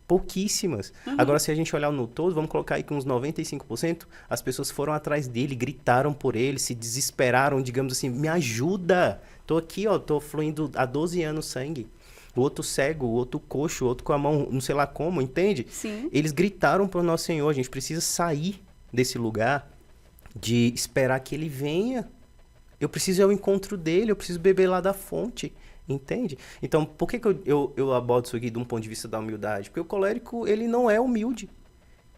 Pouquíssimas. Agora, se a gente olhar no todo, vamos colocar aí que uns 95%, as pessoas foram atrás dele, gritaram por ele, se desesperaram, digamos assim, me ajuda. Tô aqui, ó, tô fluindo há 12 anos sangue. O outro cego, o outro coxo, o outro com a mão, não sei lá como, entende? Sim. Eles gritaram para o nosso Senhor, a gente precisa sair desse lugar de esperar que ele venha. Eu preciso ir ao encontro dele, eu preciso beber lá da fonte. Entende? Então, por que eu abordo isso aqui de um ponto de vista da humildade? Porque o colérico, ele não é humilde.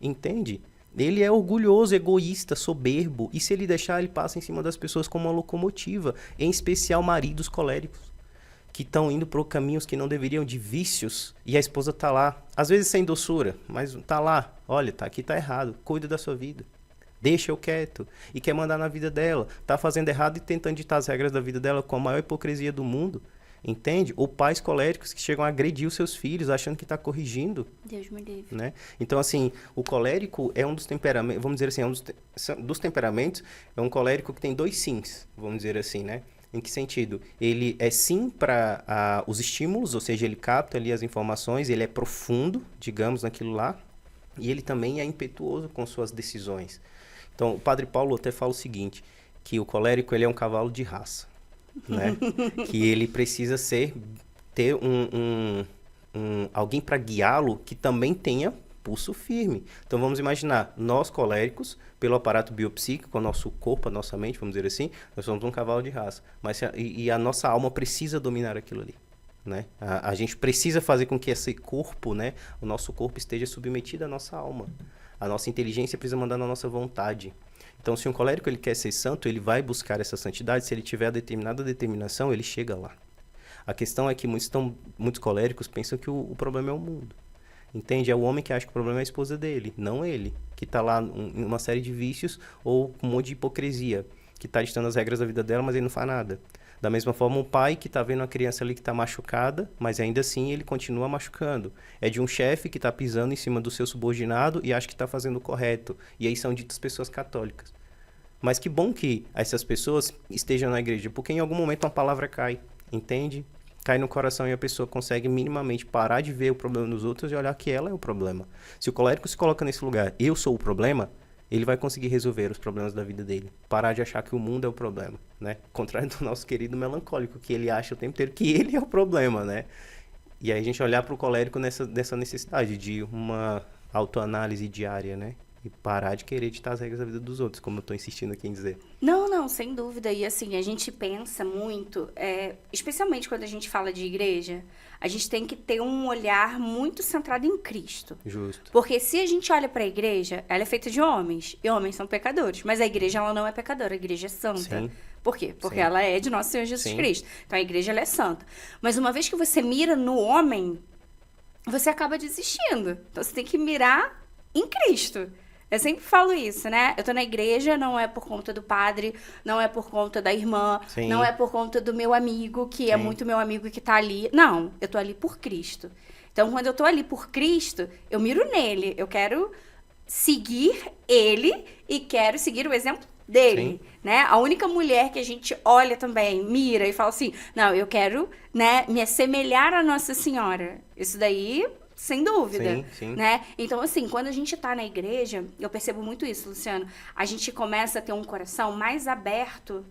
Entende? Ele é orgulhoso, egoísta, soberbo. E se ele deixar, ele passa em cima das pessoas como uma locomotiva. Em especial maridos coléricos, que estão indo por caminhos que não deveriam, de vícios. E a esposa tá lá, às vezes sem doçura, mas tá lá. Olha, aqui tá errado. Cuida da sua vida. Deixa eu quieto. E quer mandar na vida dela. Tá fazendo errado e tentando ditar as regras da vida dela com a maior hipocrisia do mundo. Entende? Ou pais coléricos que chegam a agredir os seus filhos, achando que está corrigindo. Deus me livre. Né? Então, assim, o colérico é um dos temperamentos, vamos dizer assim, dos temperamentos, é um colérico que tem dois sims, vamos dizer assim, né? Em que sentido? Ele é sim para os estímulos, ou seja, ele capta ali as informações, ele é profundo, digamos, naquilo lá, e ele também é impetuoso com suas decisões. Então, o Padre Paulo até fala o seguinte, que o colérico ele é um cavalo de raça. Né? Que ele precisa ter alguém para guiá-lo que também tenha pulso firme. Então vamos imaginar, nós coléricos, pelo aparato biopsíquico, o nosso corpo, a nossa mente, vamos dizer assim, nós somos um cavalo de raça. Mas a nossa alma precisa dominar aquilo ali. Né? A gente precisa fazer com que esse corpo, né, o nosso corpo esteja submetido à nossa alma. A nossa inteligência precisa mandar na nossa vontade. Então, se um colérico ele quer ser santo, ele vai buscar essa santidade. Se ele tiver a determinada determinação, ele chega lá. A questão é que muitos coléricos pensam que o problema é o mundo. Entende? É o homem que acha que o problema é a esposa dele, não ele. Que está lá em uma série de vícios ou com um monte de hipocrisia. Que está ditando as regras da vida dela, mas ele não faz nada. Da mesma forma, um pai que está vendo uma criança ali que está machucada, mas ainda assim ele continua machucando. É de um chefe que está pisando em cima do seu subordinado e acha que está fazendo o correto. E aí são ditas pessoas católicas. Mas que bom que essas pessoas estejam na igreja, porque em algum momento uma palavra cai, entende? Cai no coração e a pessoa consegue minimamente parar de ver o problema nos outros e olhar que ela é o problema. Se o colérico se coloca nesse lugar, eu sou o problema, ele vai conseguir resolver os problemas da vida dele. Parar de achar que o mundo é o problema, né? Contrário do nosso querido melancólico, que ele acha o tempo inteiro que ele é o problema, né? E aí a gente olhar para o colérico nessa necessidade de uma autoanálise diária, né? E parar de querer ditar as regras da vida dos outros, como eu estou insistindo aqui em dizer. Não, sem dúvida. E assim, a gente pensa muito, especialmente quando a gente fala de igreja, a gente tem que ter um olhar muito centrado em Cristo. Justo. Porque se a gente olha para a igreja, ela é feita de homens, e homens são pecadores. Mas a igreja, ela não é pecadora, a igreja é santa. Sim. Por quê? Porque Sim. ela é de nosso Senhor Jesus Sim. Cristo. Então a igreja, ela é santa. Mas uma vez que você mira no homem, você acaba desistindo. Então você tem que mirar em Cristo. Eu sempre falo isso, né? Eu tô na igreja, não é por conta do padre, não é por conta da irmã, Sim. não é por conta do meu amigo, que é Sim. muito meu amigo que tá ali. Não, eu tô ali por Cristo. Então, quando eu tô ali por Cristo, eu miro nele. Eu quero seguir ele e quero seguir o exemplo dele, Sim. né? A única mulher que a gente olha também, mira e fala assim, não, eu quero, né, me assemelhar à Nossa Senhora. Isso daí... Sem dúvida, Sim, sim. né? Então, assim, quando a gente tá na igreja, eu percebo muito isso, Luciano, a gente começa a ter um coração mais aberto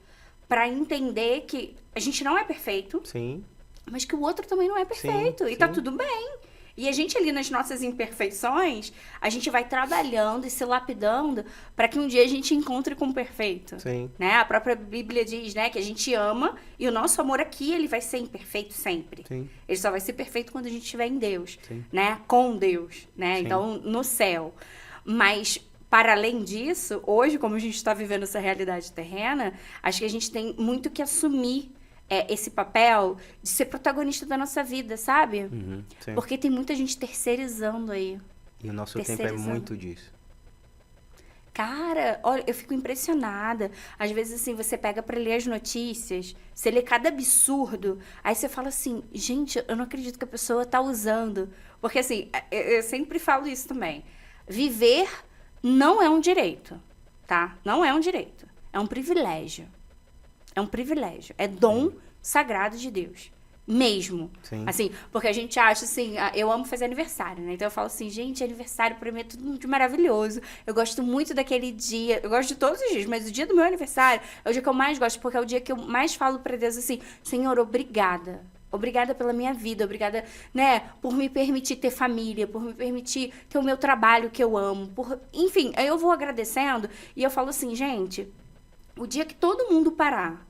para entender que a gente não é perfeito, Sim. mas que o outro também não é perfeito. Sim, e tá sim. tudo bem. E a gente ali nas nossas imperfeições, a gente vai trabalhando e se lapidando para que um dia a gente encontre com o perfeito. Sim. Né? A própria Bíblia diz, né, que a gente ama e o nosso amor aqui, ele vai ser imperfeito sempre. Sim. Ele só vai ser perfeito quando a gente estiver em Deus, Sim. né? Com Deus, né? Sim. Então, no céu. Mas, para além disso, hoje, como a gente está vivendo essa realidade terrena, acho que a gente tem muito que assumir esse papel de ser protagonista da nossa vida, sabe? Sim. Porque tem muita gente terceirizando aí. E o nosso tempo é muito disso. Cara, olha, eu fico impressionada. Às vezes, assim, você pega pra ler as notícias, você lê cada absurdo, aí você fala assim, gente, eu não acredito que a pessoa tá usando. Porque, assim, eu sempre falo isso também. Viver não é um direito, tá? Não é um direito. É um privilégio. É um privilégio. É dom sagrado de Deus. Mesmo. Sim. Assim, porque a gente acha assim, eu amo fazer aniversário, né? Então eu falo assim, gente, aniversário pra mim é tudo muito maravilhoso. Eu gosto muito daquele dia, eu gosto de todos os dias, mas o dia do meu aniversário é o dia que eu mais gosto, porque é o dia que eu mais falo pra Deus assim, Senhor, obrigada. Obrigada pela minha vida, obrigada, né, por me permitir ter família, por me permitir ter o meu trabalho que eu amo, enfim, aí eu vou agradecendo e eu falo assim, gente, o dia que todo mundo parar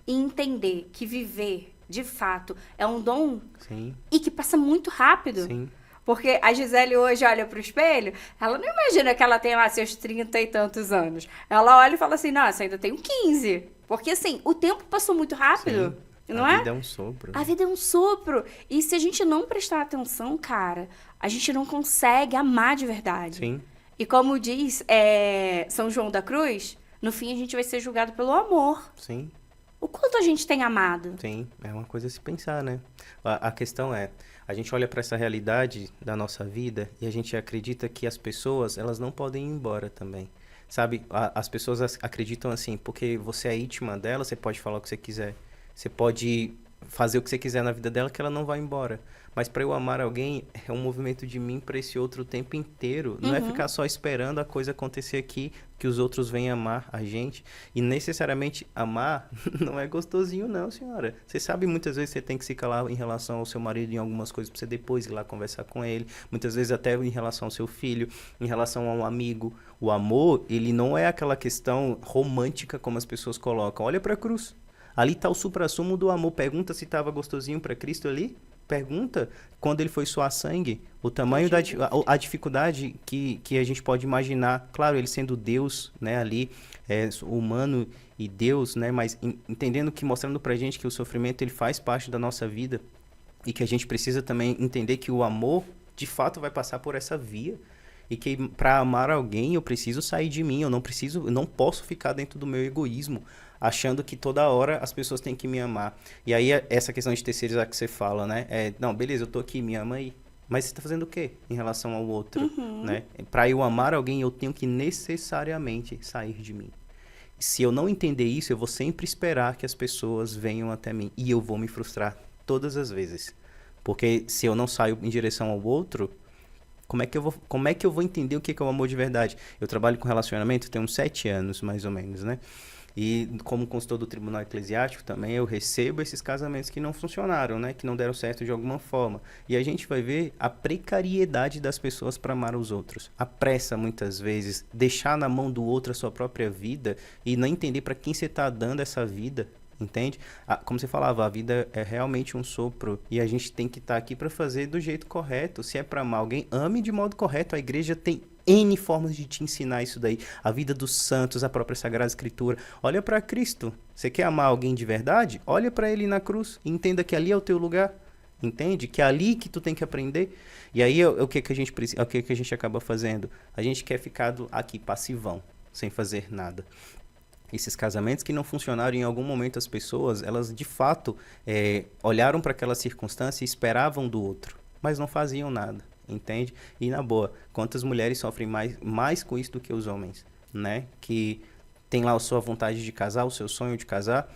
e entender que viver de fato, é um dom Sim. e que passa muito rápido. Sim. Porque a Gisele hoje olha pro espelho, ela não imagina que ela tem lá seus 30 e tantos anos. Ela olha e fala assim, nossa, ainda tenho 15. Porque assim, o tempo passou muito rápido, Sim. não é? A vida é um sopro. A vida é um sopro. E se a gente não prestar atenção, cara, a gente não consegue amar de verdade. Sim. E como diz São João da Cruz, no fim a gente vai ser julgado pelo amor. Sim. O quanto a gente tem amado? Sim, é uma coisa a se pensar, né? A questão é, a gente olha para essa realidade da nossa vida e a gente acredita que as pessoas, elas não podem ir embora também. Sabe, as pessoas acreditam assim, porque você é íntima dela, você pode falar o que você quiser. Você pode fazer o que você quiser na vida dela que ela não vai embora. Mas para eu amar alguém, é um movimento de mim para esse outro o tempo inteiro. Não é ficar só esperando a coisa acontecer aqui, que os outros venham amar a gente. E necessariamente amar não é gostosinho não, senhora. Você sabe, muitas vezes você tem que se calar em relação ao seu marido em algumas coisas para você depois ir lá conversar com ele. Muitas vezes até em relação ao seu filho, em relação a um amigo. O amor, ele não é aquela questão romântica como as pessoas colocam. Olha para a cruz. Ali está o suprassumo do amor. Pergunta se estava gostosinho para Cristo ali. Pergunta quando ele foi suar sangue, o tamanho a dificuldade que a gente pode imaginar. Claro, ele sendo Deus, né, ali, humano e Deus, né, mas entendendo que, mostrando pra gente que o sofrimento ele faz parte da nossa vida e que a gente precisa também entender que o amor, de fato, vai passar por essa via. E que para amar alguém eu preciso sair de mim, eu não posso ficar dentro do meu egoísmo, achando que toda hora as pessoas têm que me amar. E aí essa questão de terceirizar que você fala, né? Não, beleza, eu tô aqui, me ama aí. Mas você tá fazendo o quê em relação ao outro, né? Para eu amar alguém, eu tenho que necessariamente sair de mim. Se eu não entender isso, eu vou sempre esperar que as pessoas venham até mim. E eu vou me frustrar todas as vezes. Porque se eu não saio em direção ao outro, como é que eu vou entender o que é o amor de verdade? Eu trabalho com relacionamento, tenho uns 7 anos, mais ou menos, né? E como consultor do Tribunal Eclesiástico também, eu recebo esses casamentos que não funcionaram, né? Que não deram certo de alguma forma. E a gente vai ver a precariedade das pessoas para amar os outros. A pressa, muitas vezes, deixar na mão do outro a sua própria vida e não entender para quem você está dando essa vida. Entende? Como você falava, a vida é realmente um sopro e a gente tem que estar aqui para fazer do jeito correto. Se é para amar alguém, ame de modo correto. A igreja tem N formas de te ensinar isso daí. A vida dos santos, a própria Sagrada Escritura. Olha para Cristo. Você quer amar alguém de verdade? Olha para ele na cruz e entenda que ali é o teu lugar. Entende? Que é ali que tu tem que aprender. E aí o que a gente acaba fazendo? A gente quer ficar aqui passivão, sem fazer nada. Esses casamentos que não funcionaram em algum momento, as pessoas, elas de fato olharam para aquela circunstância e esperavam do outro, mas não faziam nada, entende? E na boa, quantas mulheres sofrem mais com isso do que os homens, né? Que tem lá a sua vontade de casar, o seu sonho de casar,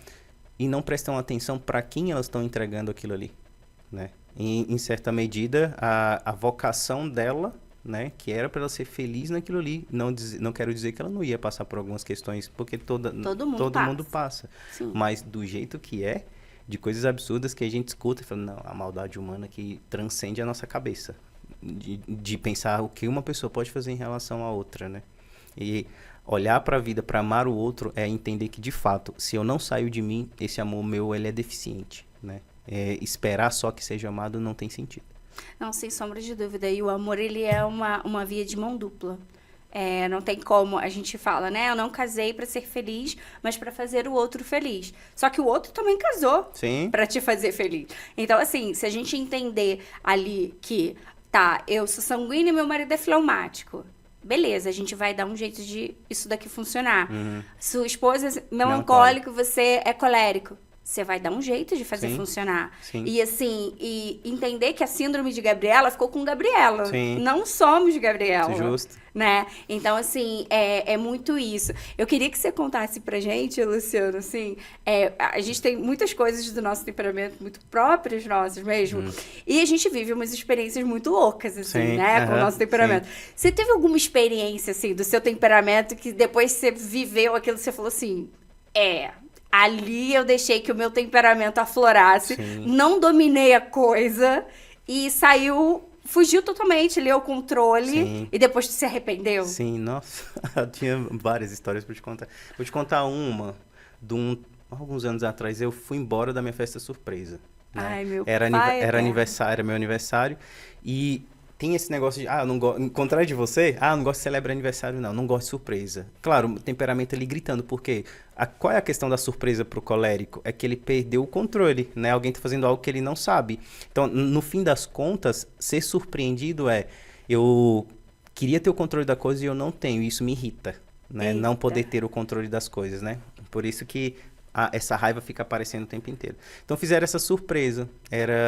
e não prestam atenção para quem elas estão entregando aquilo ali, né? E, em certa medida, a vocação dela, né, que era para ela ser feliz naquilo ali. Não quero dizer que ela não ia passar por algumas questões, porque todo mundo passa. Mas do jeito que de coisas absurdas que a gente escuta e fala, não, a maldade humana que transcende a nossa cabeça. De pensar o que uma pessoa pode fazer em relação à outra, né? E olhar para a vida, para amar o outro, é entender que, de fato, se eu não saio de mim, esse amor meu, ele é deficiente, né? Esperar só que seja amado não tem sentido. Não, sem sombra de dúvida. E o amor, ele é uma via de mão dupla. Não tem como, a gente fala, né? Eu não casei pra ser feliz, mas pra fazer o outro feliz. Só que o outro também casou Sim. pra te fazer feliz. Então, assim, se a gente entender ali que, tá, eu sou sanguínea e meu marido é fleumático. Beleza, a gente vai dar um jeito de isso daqui funcionar. Sua esposa é melancólica, você é colérico. Você vai dar um jeito de fazer Sim, funcionar. sim. E assim, e entender que a síndrome de Gabriela ficou com Gabriela. Sim. Não somos Gabriela. Justo. Né? Então, assim, é muito isso. Eu queria que você contasse pra gente, Luciano, assim, a gente tem muitas coisas do nosso temperamento muito próprias nossas mesmo, e a gente vive umas experiências muito loucas, assim, Sim, né, com o nosso temperamento. sim. Você teve alguma experiência, assim, do seu temperamento que depois você viveu aquilo, você falou assim, ali eu deixei que o meu temperamento aflorasse, Sim. não dominei a coisa e fugiu totalmente ali ao controle. Sim. E depois tu se arrependeu? Sim, nossa, eu tinha várias histórias pra te contar. Vou te contar uma, alguns anos atrás, eu fui embora da minha festa surpresa, né? Ai, meu Era pai eterno. aniversário, era meu aniversário, e tem esse negócio de, eu não gosto, ao contrário de você, eu não gosto de celebrar aniversário, não gosto de surpresa. Claro, o temperamento ali gritando, porque qual é a questão da surpresa pro colérico? É que ele perdeu o controle, né? Alguém tá fazendo algo que ele não sabe. Então, no fim das contas, ser surpreendido eu queria ter o controle da coisa e eu não tenho, e isso me irrita, né? Eita. Não poder ter o controle das coisas, né? Por isso que essa raiva fica aparecendo o tempo inteiro. Então fizeram essa surpresa.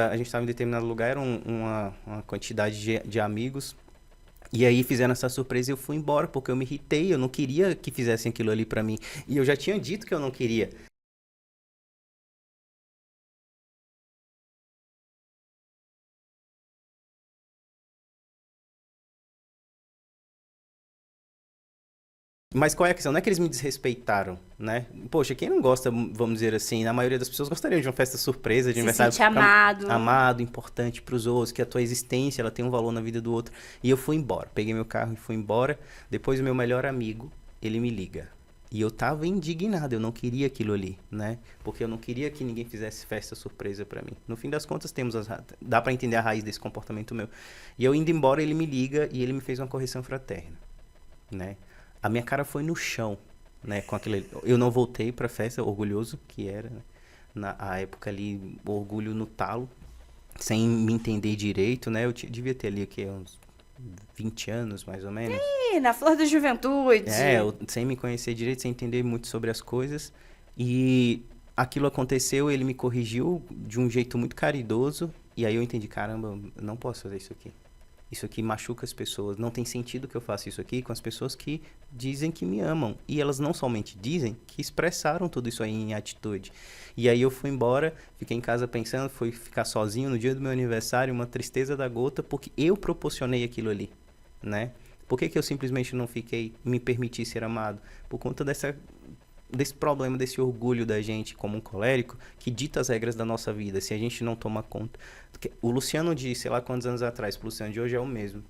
A gente estava em determinado lugar, era uma quantidade de amigos. E aí fizeram essa surpresa e eu fui embora, porque eu me irritei, eu não queria que fizessem aquilo ali pra mim. E eu já tinha dito que eu não queria. Mas qual é a questão? Não é que eles me desrespeitaram, né? Poxa, quem não gosta, vamos dizer assim, a maioria das pessoas gostariam de uma festa surpresa, de Se aniversário. sente amado. Amado, importante pros outros, que a tua existência, ela tem um valor na vida do outro. E eu fui embora, peguei meu carro e fui embora. Depois o meu melhor amigo, ele me liga. E eu tava indignado, eu não queria aquilo ali, né? Porque eu não queria que ninguém fizesse festa surpresa pra mim. No fim das contas, dá pra entender a raiz desse comportamento meu. E eu indo embora, ele me liga e ele me fez uma correção fraterna, né? A minha cara foi no chão, né? Com aquele, eu não voltei pra festa, orgulhoso que era, né? Na época ali, orgulho no talo, sem me entender direito, né? Eu devia ter ali aqui uns 20 anos, mais ou menos. Ih, na flor da juventude. Sem me conhecer direito, sem entender muito sobre as coisas. E aquilo aconteceu, ele me corrigiu de um jeito muito caridoso. E aí eu entendi, caramba, eu não posso fazer isso aqui. Isso aqui machuca as pessoas. Não tem sentido que eu faça isso aqui com as pessoas que dizem que me amam. E elas não somente dizem, que expressaram tudo isso aí em atitude. E aí eu fui embora, fiquei em casa pensando, fui ficar sozinho no dia do meu aniversário, uma tristeza da gota, porque eu proporcionei aquilo ali, né? Por que eu simplesmente não me permiti ser amado? Por conta desse problema, desse orgulho da gente como um colérico, que dita as regras da nossa vida, se a gente não toma conta. O Luciano de, sei lá quantos anos atrás, pro Luciano de hoje é o mesmo.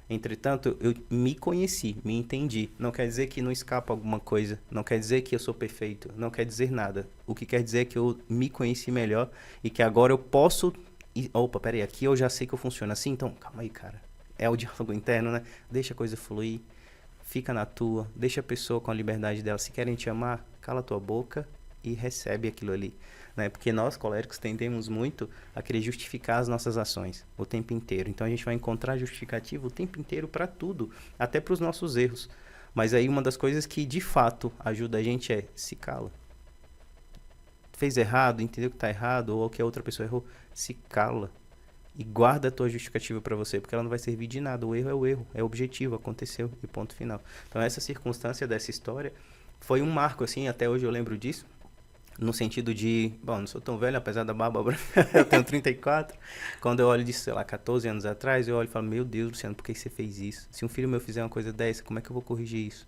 Entretanto, eu me conheci, me entendi. Não quer dizer que não escapa alguma coisa, não quer dizer que eu sou perfeito, não quer dizer nada. O que quer dizer é que eu me conheci melhor e que agora eu posso... Opa, peraí, aqui eu já sei que eu funciono assim, então calma aí, cara. É o diálogo interno, né? Deixa a coisa fluir. Fica na tua, deixa a pessoa com a liberdade dela. Se querem te amar, cala a tua boca e recebe aquilo ali, né? Porque nós, coléricos, tendemos muito a querer justificar as nossas ações o tempo inteiro. Então a gente vai encontrar justificativa o tempo inteiro para tudo, até para os nossos erros. Mas aí uma das coisas que de fato ajuda a gente se cala. Fez errado, entendeu que tá errado, ou que a outra pessoa errou, se cala. E guarda a tua justificativa para você, porque ela não vai servir de nada. O erro, é objetivo, aconteceu e ponto final. Então essa circunstância dessa história foi um marco, assim, até hoje eu lembro disso, no sentido de, bom, não sou tão velho, apesar da barba, eu tenho 34. Quando eu olho disso, sei lá, 14 anos atrás, eu olho e falo, meu Deus, Luciano, por que você fez isso? Se um filho meu fizer uma coisa dessa, como é que eu vou corrigir isso?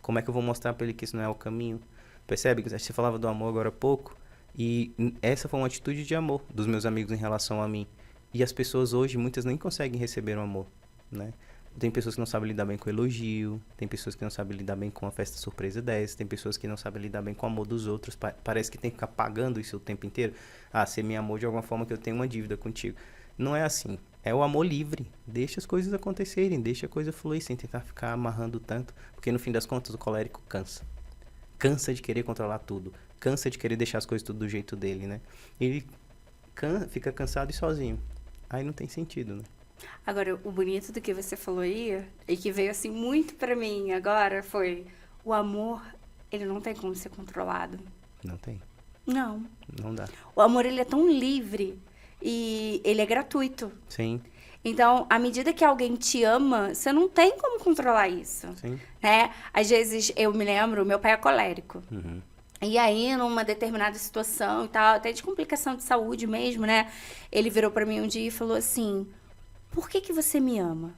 Como é que eu vou mostrar para ele que isso não é o caminho? Percebe? Você falava do amor agora há pouco, e essa foi uma atitude de amor dos meus amigos em relação a mim. E as pessoas hoje, muitas nem conseguem receber o amor, né? Tem pessoas que não sabem lidar bem com elogio, tem pessoas que não sabem lidar bem com uma festa surpresa dessa, tem pessoas que não sabem lidar bem com o amor dos outros, parece que tem que ficar pagando isso o tempo inteiro. Você me amou de alguma forma que eu tenho uma dívida contigo. Não é assim, É o amor livre. Deixa as coisas acontecerem, deixa a coisa fluir, sem tentar ficar amarrando tanto. Porque no fim das contas o colérico cansa. Cansa de querer controlar tudo. Cansa de querer deixar as coisas tudo do jeito dele, né? Ele fica cansado e sozinho. Aí não tem sentido, né? Agora, o bonito do que você falou aí, e que veio assim muito pra mim agora, foi o amor, ele não tem como ser controlado. Não tem. Não. Não dá. O amor, ele é tão livre e ele é gratuito. Sim, Então, à medida que alguém te ama, você não tem como controlar isso, sim. né? Às vezes, eu me lembro, meu pai é colérico. Uhum. E aí, numa determinada situação e tal, até de complicação de saúde mesmo, né? Ele virou pra mim um dia e falou assim, por que que você me ama?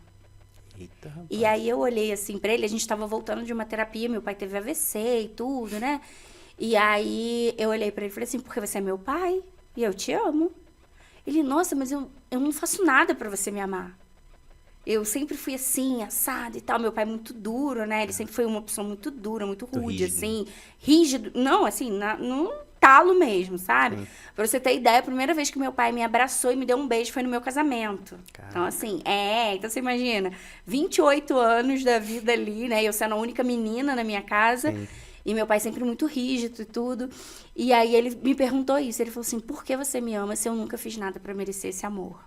Eita, rapaz. E aí eu olhei assim pra ele, a gente tava voltando de uma terapia, meu pai teve AVC e tudo, né? E aí eu olhei pra ele e falei assim, porque você é meu pai e eu te amo. Ele, nossa, mas eu não faço nada pra você me amar. Eu sempre fui assim, assado e tal. Meu pai é muito duro, né? Ele sempre foi uma pessoa muito dura, muito rude, rígido. assim. Rígido. Não, assim, num talo mesmo, sabe? Sim. Pra você ter ideia, a primeira vez que meu pai me abraçou e me deu um beijo foi no meu casamento. Caraca. Então, assim, então você imagina, 28 anos da vida ali, né? Eu sendo a única menina na minha casa. Sim. E meu pai sempre muito rígido e tudo. E aí ele me perguntou isso. Ele falou assim, por que você me ama se eu nunca fiz nada pra merecer esse amor?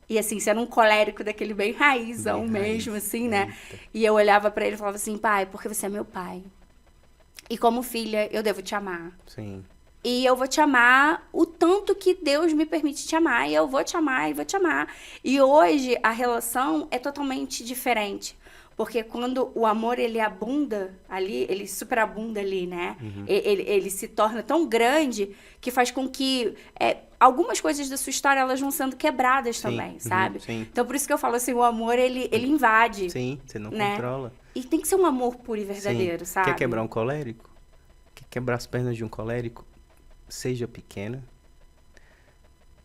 E assim, sendo um colérico daquele bem raizão Bem mesmo, raiz. assim, né? Eita. E eu olhava pra ele e falava assim, pai, porque você é meu pai. E como filha, eu devo te amar. Sim. E eu vou te amar o tanto que Deus me permite te amar. E eu vou te amar e vou te amar. E hoje a relação é totalmente diferente. Porque quando o amor, ele abunda ali, ele superabunda ali, né? Ele se torna tão grande que faz com que algumas coisas da sua história, elas vão sendo quebradas Sim. também, sabe? Sim. Então, por isso que eu falo assim, o amor, ele invade, Sim, você não né? controla. E tem que ser um amor puro e verdadeiro, Sim. sabe? Quer quebrar um colérico? Quer quebrar as pernas de um colérico? Seja pequena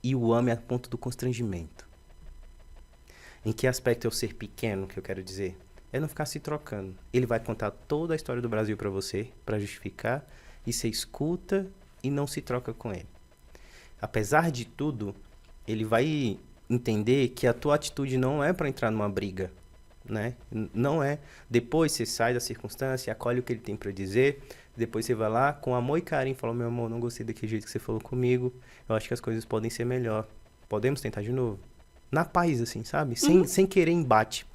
e o ame a ponto do constrangimento. Em que aspecto é o ser pequeno, que eu quero dizer? É não ficar se trocando. Ele vai contar toda a história do Brasil pra você, pra justificar, e você escuta e não se troca com ele. Apesar de tudo, ele vai entender que a tua atitude não é pra entrar numa briga, né? Não é. Depois você sai da circunstância, acolhe o que ele tem pra dizer, depois você vai lá com amor e carinho e fala, meu amor, não gostei daquele jeito que você falou comigo, eu acho que as coisas podem ser melhor. Podemos tentar de novo? Na paz, assim, sabe? Sem querer embate.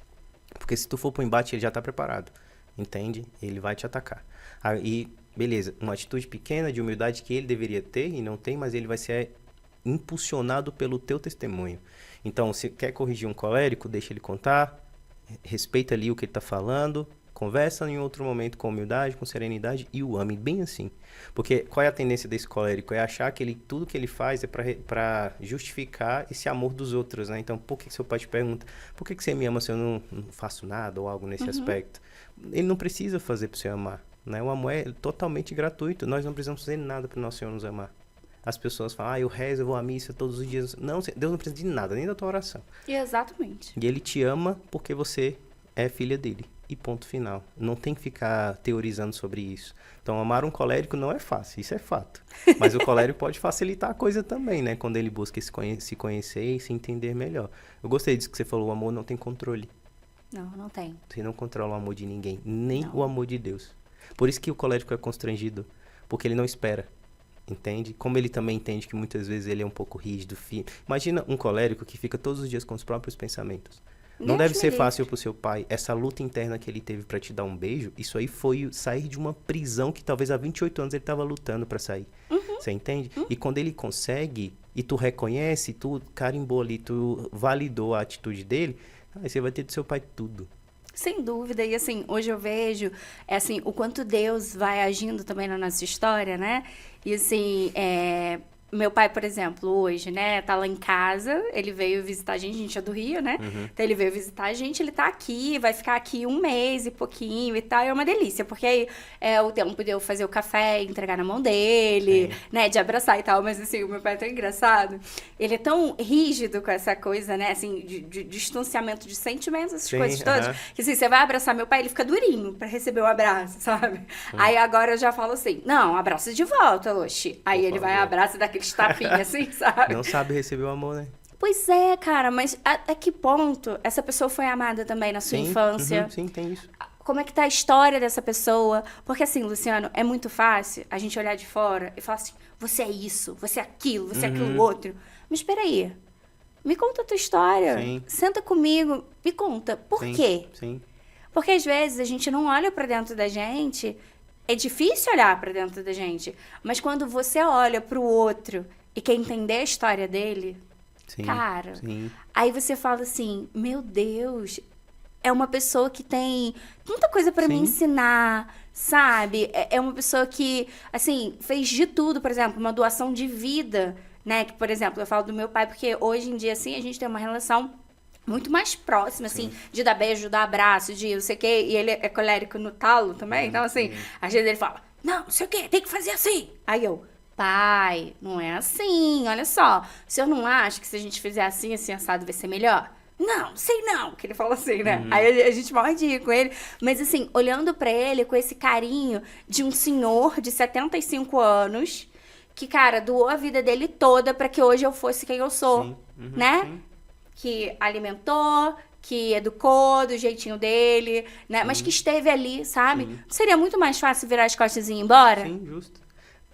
Porque se tu for pro embate, ele já tá preparado. Entende? Ele vai te atacar. Aí, beleza, uma atitude pequena de humildade que ele deveria ter e não tem, mas ele vai ser impulsionado pelo teu testemunho. Então, se quer corrigir um colérico, deixa ele contar, respeita ali o que ele tá falando, conversa em outro momento com humildade, com serenidade e o ame bem assim. Porque qual é a tendência desse colérico? É achar que tudo que ele faz é para justificar esse amor dos outros, né? Então, por que seu pai te pergunta, por que você me ama se eu não faço nada ou algo nesse aspecto? Ele não precisa fazer para você amar, né? O amor é totalmente gratuito. Nós não precisamos fazer nada para o nosso Senhor nos amar. As pessoas falam, eu rezo, eu vou à missa todos os dias. Não, Deus não precisa de nada, nem da tua oração. Exatamente. E ele te ama porque você é filha dele. E ponto final. Não tem que ficar teorizando sobre isso. Então, amar um colérico não é fácil, isso é fato. Mas o colérico pode facilitar a coisa também, né? Quando ele busca se conhecer e se entender melhor. Eu gostei disso que você falou, o amor não tem controle. Não tem. Você não controla o amor de ninguém, nem Não. o amor de Deus. Por isso que o colérico é constrangido, porque ele não espera. Entende? Como ele também entende que muitas vezes ele é um pouco rígido, firme. Imagina um colérico que fica todos os dias com os próprios pensamentos. Não deve ser fácil pro seu pai. Essa luta interna que ele teve pra te dar um beijo, isso aí foi sair de uma prisão que talvez há 28 anos ele tava lutando pra sair. Você entende? E quando ele consegue, e tu reconhece, tu carimbou ali, tu validou a atitude dele, aí você vai ter do seu pai tudo. Sem dúvida. E assim, hoje eu vejo assim, o quanto Deus vai agindo também na nossa história, né? E assim, meu pai, por exemplo, hoje, né, tá lá em casa, ele veio visitar a gente é do Rio, né? Então ele veio visitar a gente, ele tá aqui, vai ficar aqui um mês e pouquinho e tal, é uma delícia, porque aí é o tempo de eu fazer o café e entregar na mão dele, né, de abraçar e tal, mas assim, o meu pai é tão engraçado, ele é tão rígido com essa coisa, né, assim, de distanciamento de sentimentos, essas coisas todas, que assim, você vai abraçar meu pai, ele fica durinho pra receber o abraço, sabe? Aí agora eu já falo assim, não, abraça de volta, Oxi. Aí ele vai, abraça daquele tapinha assim, sabe? Não sabe receber o amor, né? Pois é, cara, mas a que ponto essa pessoa foi amada também na sua infância? Sim, tem isso. Como é que tá a história dessa pessoa? Porque assim, Luciano, é muito fácil a gente olhar de fora e falar assim, você é isso, você é aquilo, você é aquilo outro. Mas peraí, me conta a tua história. Sim. Senta comigo, me conta, por quê? Sim. Porque às vezes a gente não olha pra dentro da gente, é difícil olhar pra dentro da gente, mas quando você olha pro outro e quer entender a história dele, cara, aí você fala assim, meu Deus, é uma pessoa que tem muita coisa pra me ensinar, sabe? É uma pessoa que, assim, fez de tudo, por exemplo, uma doação de vida, né? Que, por exemplo, eu falo do meu pai, porque hoje em dia, assim, a gente tem uma relação muito mais próxima, assim, de dar beijo, dar abraço, de não sei o quê, e ele é colérico no talo também, então, assim, às vezes ele fala, não sei o quê, tem que fazer assim. Aí eu, pai, não é assim, olha só, o senhor não acha que se a gente fizer assim, assim, assado, vai ser melhor? Não, sei não, que ele fala assim, né? Aí a gente morre de rir com ele, mas assim, olhando pra ele com esse carinho de um senhor de 75 anos, que, cara, doou a vida dele toda pra que hoje eu fosse quem eu sou, né? Que alimentou, que educou do jeitinho dele, né? Mas que esteve ali, sabe? Seria muito mais fácil virar as costas e ir embora? Sim, justo.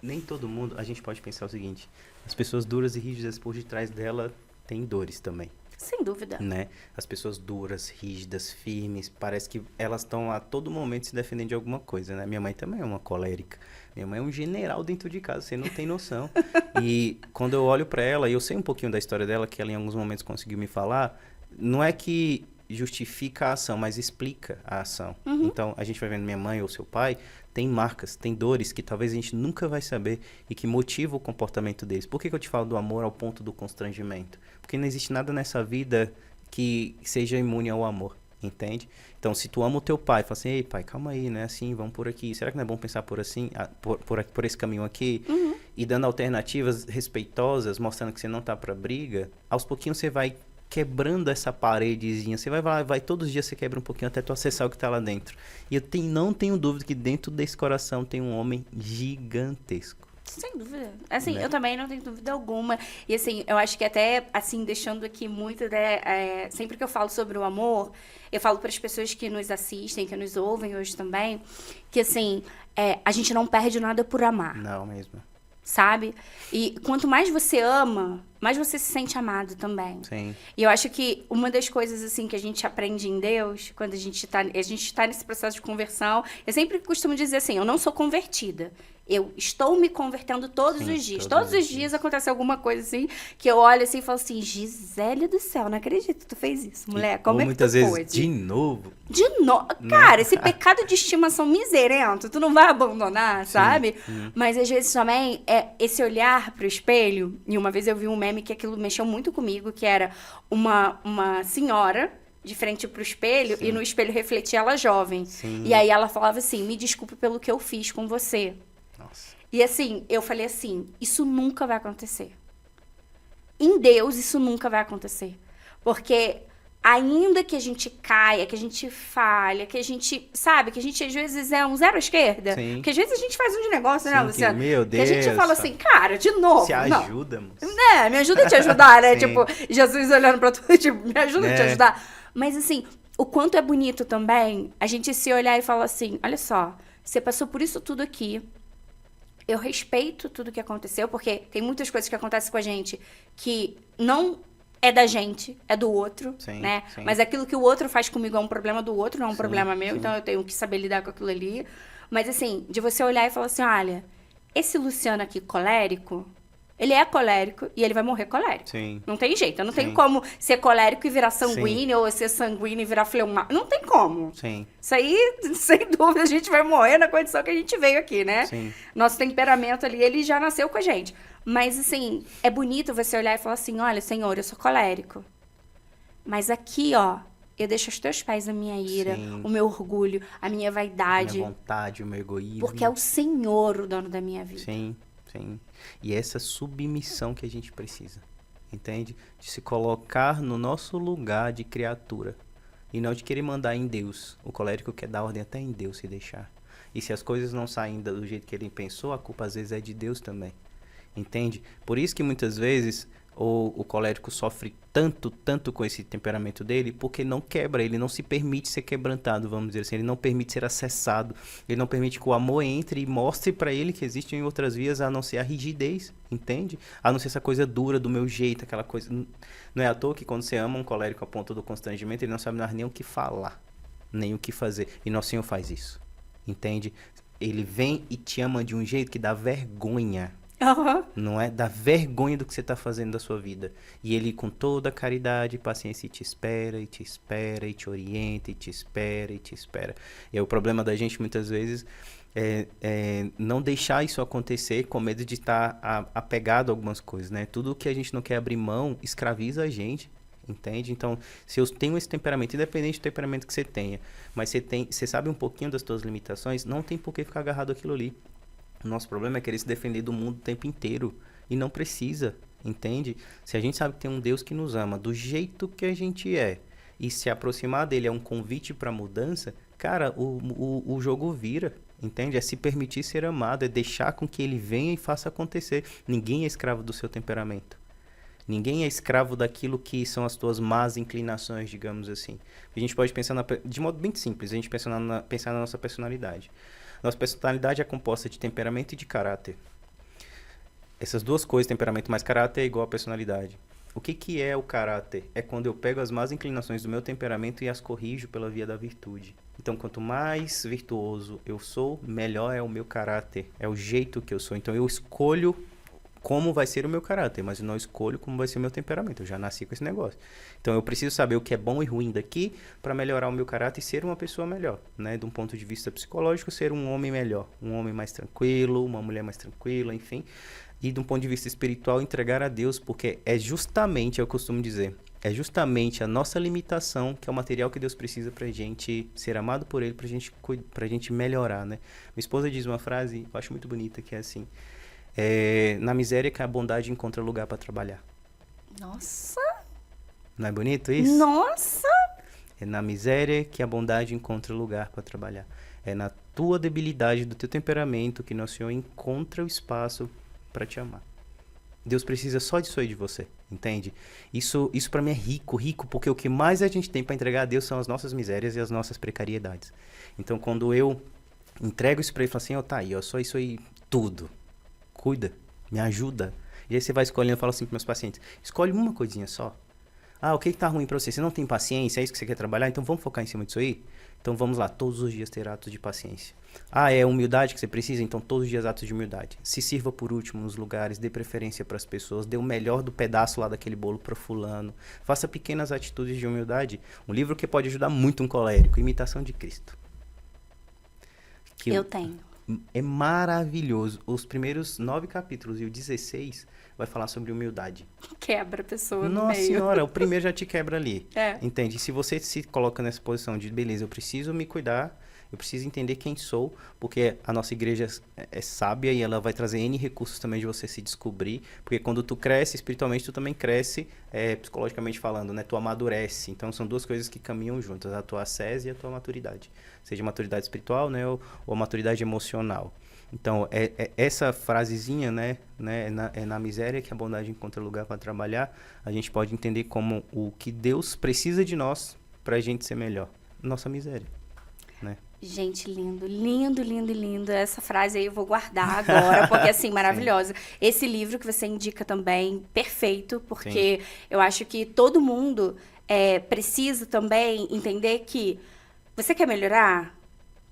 Nem todo mundo, a gente pode pensar o seguinte, as pessoas duras e rígidas por detrás dela têm dores também. Sem dúvida. Né? As pessoas duras, rígidas, firmes, parece que elas estão a todo momento se defendendo de alguma coisa, né? Minha mãe também é uma colérica. Minha mãe é um general dentro de casa, você não tem noção. E quando eu olho pra ela, e eu sei um pouquinho da história dela, que ela em alguns momentos conseguiu me falar, não é que justifica a ação, mas explica a ação. Então, a gente vai vendo minha mãe ou seu pai, tem marcas, tem dores que talvez a gente nunca vai saber e que motivam o comportamento deles. Por que eu te falo do amor ao ponto do constrangimento? Porque não existe nada nessa vida que seja imune ao amor, entende? Então, se tu ama o teu pai, fala assim, ei pai, calma aí, né? Assim, vamos por aqui. Será que não é bom pensar por assim, por esse caminho aqui? E dando alternativas respeitosas, mostrando que você não tá pra briga, aos pouquinhos você vai quebrando essa paredezinha, você vai todos os dias você quebra um pouquinho até tu acessar o que tá lá dentro. E eu não tenho dúvida que dentro desse coração tem um homem gigantesco. Sem dúvida. Assim, Né? eu também não tenho dúvida alguma. E assim, eu acho que até, assim, deixando aqui muito, né, sempre que eu falo sobre o amor, eu falo para as pessoas que nos assistem, que nos ouvem hoje também, que assim, a gente não perde nada por amar. Não, mesmo. Sabe? E quanto mais você ama, mais você se sente amado também. Sim. E eu acho que uma das coisas, assim, que a gente aprende em Deus, quando a gente tá nesse processo de conversão, eu sempre costumo dizer assim, eu não sou convertida. Eu estou me convertendo todos os dias. Todos os dias acontece alguma coisa assim, que eu olho assim e falo assim, Gisele do céu, não acredito que tu fez isso, mulher. Como ou é que muitas tu vezes, pôde? de novo. De novo. Cara, esse pecado de estimação miserento, tu não vai abandonar, sabe? Mas às vezes também é esse olhar pro espelho. E uma vez eu vi um meme que aquilo mexeu muito comigo, que era uma senhora de frente pro espelho e no espelho refletia ela jovem. E aí ela falava assim, me desculpe pelo que eu fiz com você. Nossa. E assim, eu falei assim, isso nunca vai acontecer. Em Deus, isso nunca vai acontecer. Porque ainda que a gente caia, que a gente falha, que a gente, sabe, que a gente às vezes é um zero à esquerda. Sim. Porque às vezes a gente faz um de negócio, né, Luciano? Meu Deus. Que a gente fala assim, cara, de novo. Se não. ajuda, moço. Né, me ajuda a te ajudar, né? Sim. Tipo, Jesus olhando pra tu, tipo, me ajuda a te ajudar. Mas assim, o quanto é bonito também a gente se olhar e falar assim, olha só, você passou por isso tudo aqui. Eu respeito tudo que aconteceu, porque tem muitas coisas que acontecem com a gente que não é da gente, é do outro, né? Sim. Mas aquilo que o outro faz comigo é um problema do outro, não é um problema meu, sim. então eu tenho que saber lidar com aquilo ali. Mas assim, de você olhar e falar assim, olha, esse Luciano aqui colérico, ele é colérico e ele vai morrer colérico. Sim. Não tem jeito, eu não tenho como ser colérico e virar sanguíneo, ou ser sanguíneo e virar fleumático. Não tem como. Sim. Isso aí, sem dúvida, a gente vai morrer na condição que a gente veio aqui, né? Sim. Nosso temperamento ali, ele já nasceu com a gente. Mas, assim, é bonito você olhar e falar assim, olha, Senhor, eu sou colérico. Mas aqui, ó, eu deixo aos teus pés a minha ira, Sim. o meu orgulho, a minha vaidade. Minha vontade, o meu egoísmo. Porque é o Senhor o dono da minha vida. Sim. E essa submissão que a gente precisa, entende? De se colocar no nosso lugar de criatura. E não de querer mandar em Deus. O colérico quer dar ordem até em Deus se deixar. E se as coisas não saem do jeito que ele pensou, a culpa às vezes é de Deus também. Entende? Por isso que muitas vezes o colérico sofre tanto com esse temperamento dele, porque não quebra, ele não se permite ser quebrantado, vamos dizer assim, ele não permite ser acessado, ele não permite que o amor entre e mostre para ele que existem outras vias a não ser a rigidez, entende? A não ser essa coisa dura do meu jeito, aquela coisa... Não é à toa que quando você ama um colérico a ponto do constrangimento, ele não sabe mais nem o que falar, nem o que fazer. E Nosso Senhor faz isso, entende? Ele vem e te ama de um jeito que dá vergonha. Aham. Não é? Dá vergonha do que você está fazendo da sua vida. E ele, com toda a caridade e paciência, te espera, e te espera, e te orienta, e te espera, e te espera. E o problema da gente, muitas vezes, é não deixar isso acontecer com medo de estar apegado a algumas coisas, né? Tudo que a gente não quer abrir mão, escraviza a gente, entende? Então, se eu tenho esse temperamento, independente do temperamento que você tenha, mas você sabe um pouquinho das suas limitações, não tem por que ficar agarrado àquilo ali. O nosso problema é querer se defender do mundo o tempo inteiro. E não precisa, entende? Se a gente sabe que tem um Deus que nos ama do jeito que a gente é, e se aproximar dele é um convite para mudança, cara, o jogo vira, entende? É se permitir ser amado, é deixar com que ele venha e faça acontecer. Ninguém é escravo do seu temperamento. Ninguém é escravo daquilo que são as tuas más inclinações, digamos assim. A gente pode pensar de modo bem simples, a gente pensar na nossa personalidade. Nossa personalidade é composta de temperamento e de caráter. Essas duas coisas, temperamento mais caráter, é igual a personalidade. O que é o caráter? É quando eu pego as más inclinações do meu temperamento e as corrijo pela via da virtude. Então, quanto mais virtuoso eu sou, melhor é o meu caráter. É o jeito que eu sou. Então, eu escolho como vai ser o meu caráter, mas eu não escolho como vai ser o meu temperamento. Eu já nasci com esse negócio. Então, eu preciso saber o que é bom e ruim daqui para melhorar o meu caráter e ser uma pessoa melhor, né? De um ponto de vista psicológico, ser um homem melhor. Um homem mais tranquilo, uma mulher mais tranquila, enfim. E de um ponto de vista espiritual, entregar a Deus, porque é justamente, eu costumo dizer, é justamente a nossa limitação que é o material que Deus precisa pra gente ser amado por Ele, pra gente melhorar, né? Minha esposa diz uma frase, eu acho muito bonita, que é assim... na miséria que a bondade encontra lugar para trabalhar. Nossa! Não é bonito isso? Nossa! É na miséria que a bondade encontra lugar para trabalhar. É na tua debilidade, do teu temperamento, que Nosso Senhor encontra o espaço para te amar. Deus precisa só disso aí de você, entende? Isso para mim é rico, porque o que mais a gente tem para entregar a Deus são as nossas misérias e as nossas precariedades. Então, quando eu entrego isso para Ele, eu falo assim, ó, tá aí, ó, só isso aí, tudo. Cuida, me ajuda. E aí você vai escolhendo, eu falo assim para meus pacientes, escolhe uma coisinha só. Ah, o que tá ruim para você? Você não tem paciência, é isso que você quer trabalhar? Então vamos focar em cima disso aí? Então vamos lá, todos os dias ter atos de paciência. Ah, é humildade que você precisa? Então todos os dias atos de humildade. Se sirva por último nos lugares, dê preferência para as pessoas, dê o melhor do pedaço lá daquele bolo para fulano. Faça pequenas atitudes de humildade. Um livro que pode ajudar muito um colérico, Imitação de Cristo. Eu tenho. É maravilhoso. Os primeiros 9 capítulos e o 16 vai falar sobre humildade. Quebra a pessoa no Nossa meio. senhora, o primeiro já te quebra ali. É. Entende? Se você se coloca nessa posição de, beleza, eu preciso me cuidar, eu preciso entender quem sou, porque a nossa igreja é sábia e ela vai trazer N recursos também de você se descobrir, porque quando tu cresce espiritualmente, tu também cresce psicologicamente falando, né? Tu amadurece. Então, são duas coisas que caminham juntas, a tua ascese e a tua maturidade. Seja maturidade espiritual, né? Ou a maturidade emocional. Então, essa frasezinha, né? É na miséria que a bondade encontra lugar para trabalhar, a gente pode entender como o que Deus precisa de nós para a gente ser melhor. Nossa miséria, né? Gente, lindo. Essa frase aí eu vou guardar agora, porque assim, maravilhosa. Esse livro que você indica também, perfeito, porque eu acho que todo mundo precisa também entender que você quer melhorar?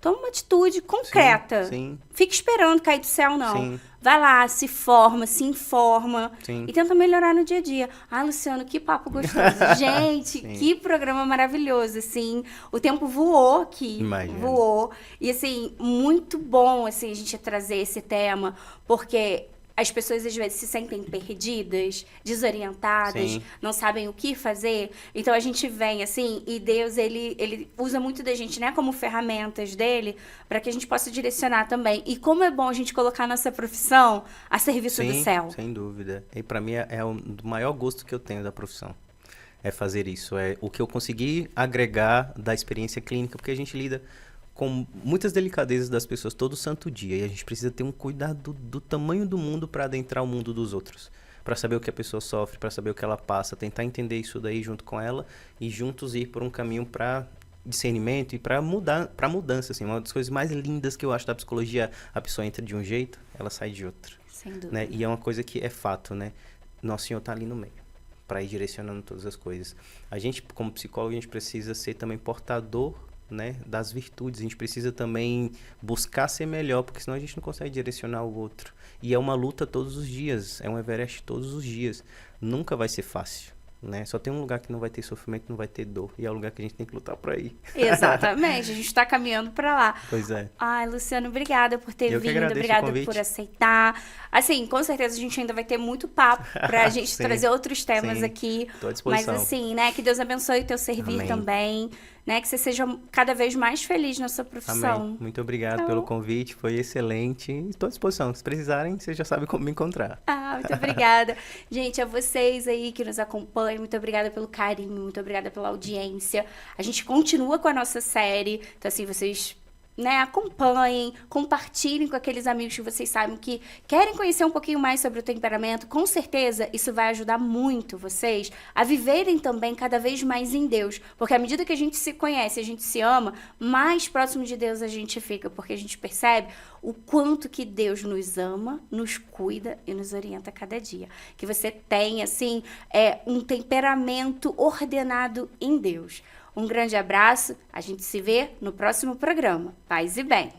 Toma uma atitude concreta. Sim. Fica esperando cair do céu, não. Sim. Vai lá, se forma, se informa. Sim. E tenta melhorar no dia a dia. Ah, Luciano, que papo gostoso. Gente, que programa maravilhoso, assim. O tempo voou aqui. Imagina. Voou. E, assim, muito bom, assim, a gente trazer esse tema, porque as pessoas, às vezes, se sentem perdidas, desorientadas, Sim. não sabem o que fazer. Então, a gente vem, assim, e Deus, ele usa muito da gente, né, como ferramentas dele, para que a gente possa direcionar também. E como é bom a gente colocar nossa profissão a serviço do céu. Sem dúvida. E para mim é o maior gosto que eu tenho da profissão. É fazer isso. É o que eu consegui agregar da experiência clínica, porque a gente lida com muitas delicadezas das pessoas todo santo dia. E a gente precisa ter um cuidado do tamanho do mundo para adentrar o mundo dos outros. para saber o que a pessoa sofre, para saber o que ela passa, tentar entender isso daí junto com ela e juntos ir por um caminho para discernimento e para mudança, assim. Uma das coisas mais lindas que eu acho da psicologia, a pessoa entra de um jeito, ela sai de outro. Sem dúvida. Né? E é uma coisa que é fato, né? Nosso Senhor tá ali no meio, para ir direcionando todas as coisas. A gente, como psicólogo, a gente precisa ser também portador, né, das virtudes. A gente precisa também buscar ser melhor, porque senão a gente não consegue direcionar o outro. E é uma luta todos os dias, é um Everest todos os dias. Nunca vai ser fácil, né? Só tem um lugar que não vai ter sofrimento, não vai ter dor. E é o lugar que a gente tem que lutar para ir. Exatamente, a gente está caminhando para lá. Pois é. Ai, Luciano, obrigada por ter Eu que vindo, agradeço o obrigada convite. por aceitar. Assim, com certeza a gente ainda vai ter muito papo pra gente Sim, trazer outros temas sim. aqui. Tô à Mas disposição. assim, né, que Deus abençoe o teu servir Amém. também, né, que você seja cada vez mais feliz na sua profissão. Amém. Muito obrigado Tá pelo bom. convite, foi excelente. Estou à disposição. Se precisarem, vocês já sabem como me encontrar. Ah, muito obrigada. Gente, a vocês aí que nos acompanham, muito obrigada pelo carinho, muito obrigada pela audiência. A gente continua com a nossa série, então assim, vocês, né, acompanhem, compartilhem com aqueles amigos que vocês sabem que querem conhecer um pouquinho mais sobre o temperamento. Com certeza, isso vai ajudar muito vocês a viverem também cada vez mais em Deus. Porque à medida que a gente se conhece, a gente se ama, mais próximo de Deus a gente fica. Porque a gente percebe o quanto que Deus nos ama, nos cuida e nos orienta a cada dia. Que você tenha, assim, um temperamento ordenado em Deus. Um grande abraço, a gente se vê no próximo programa. Paz e bem!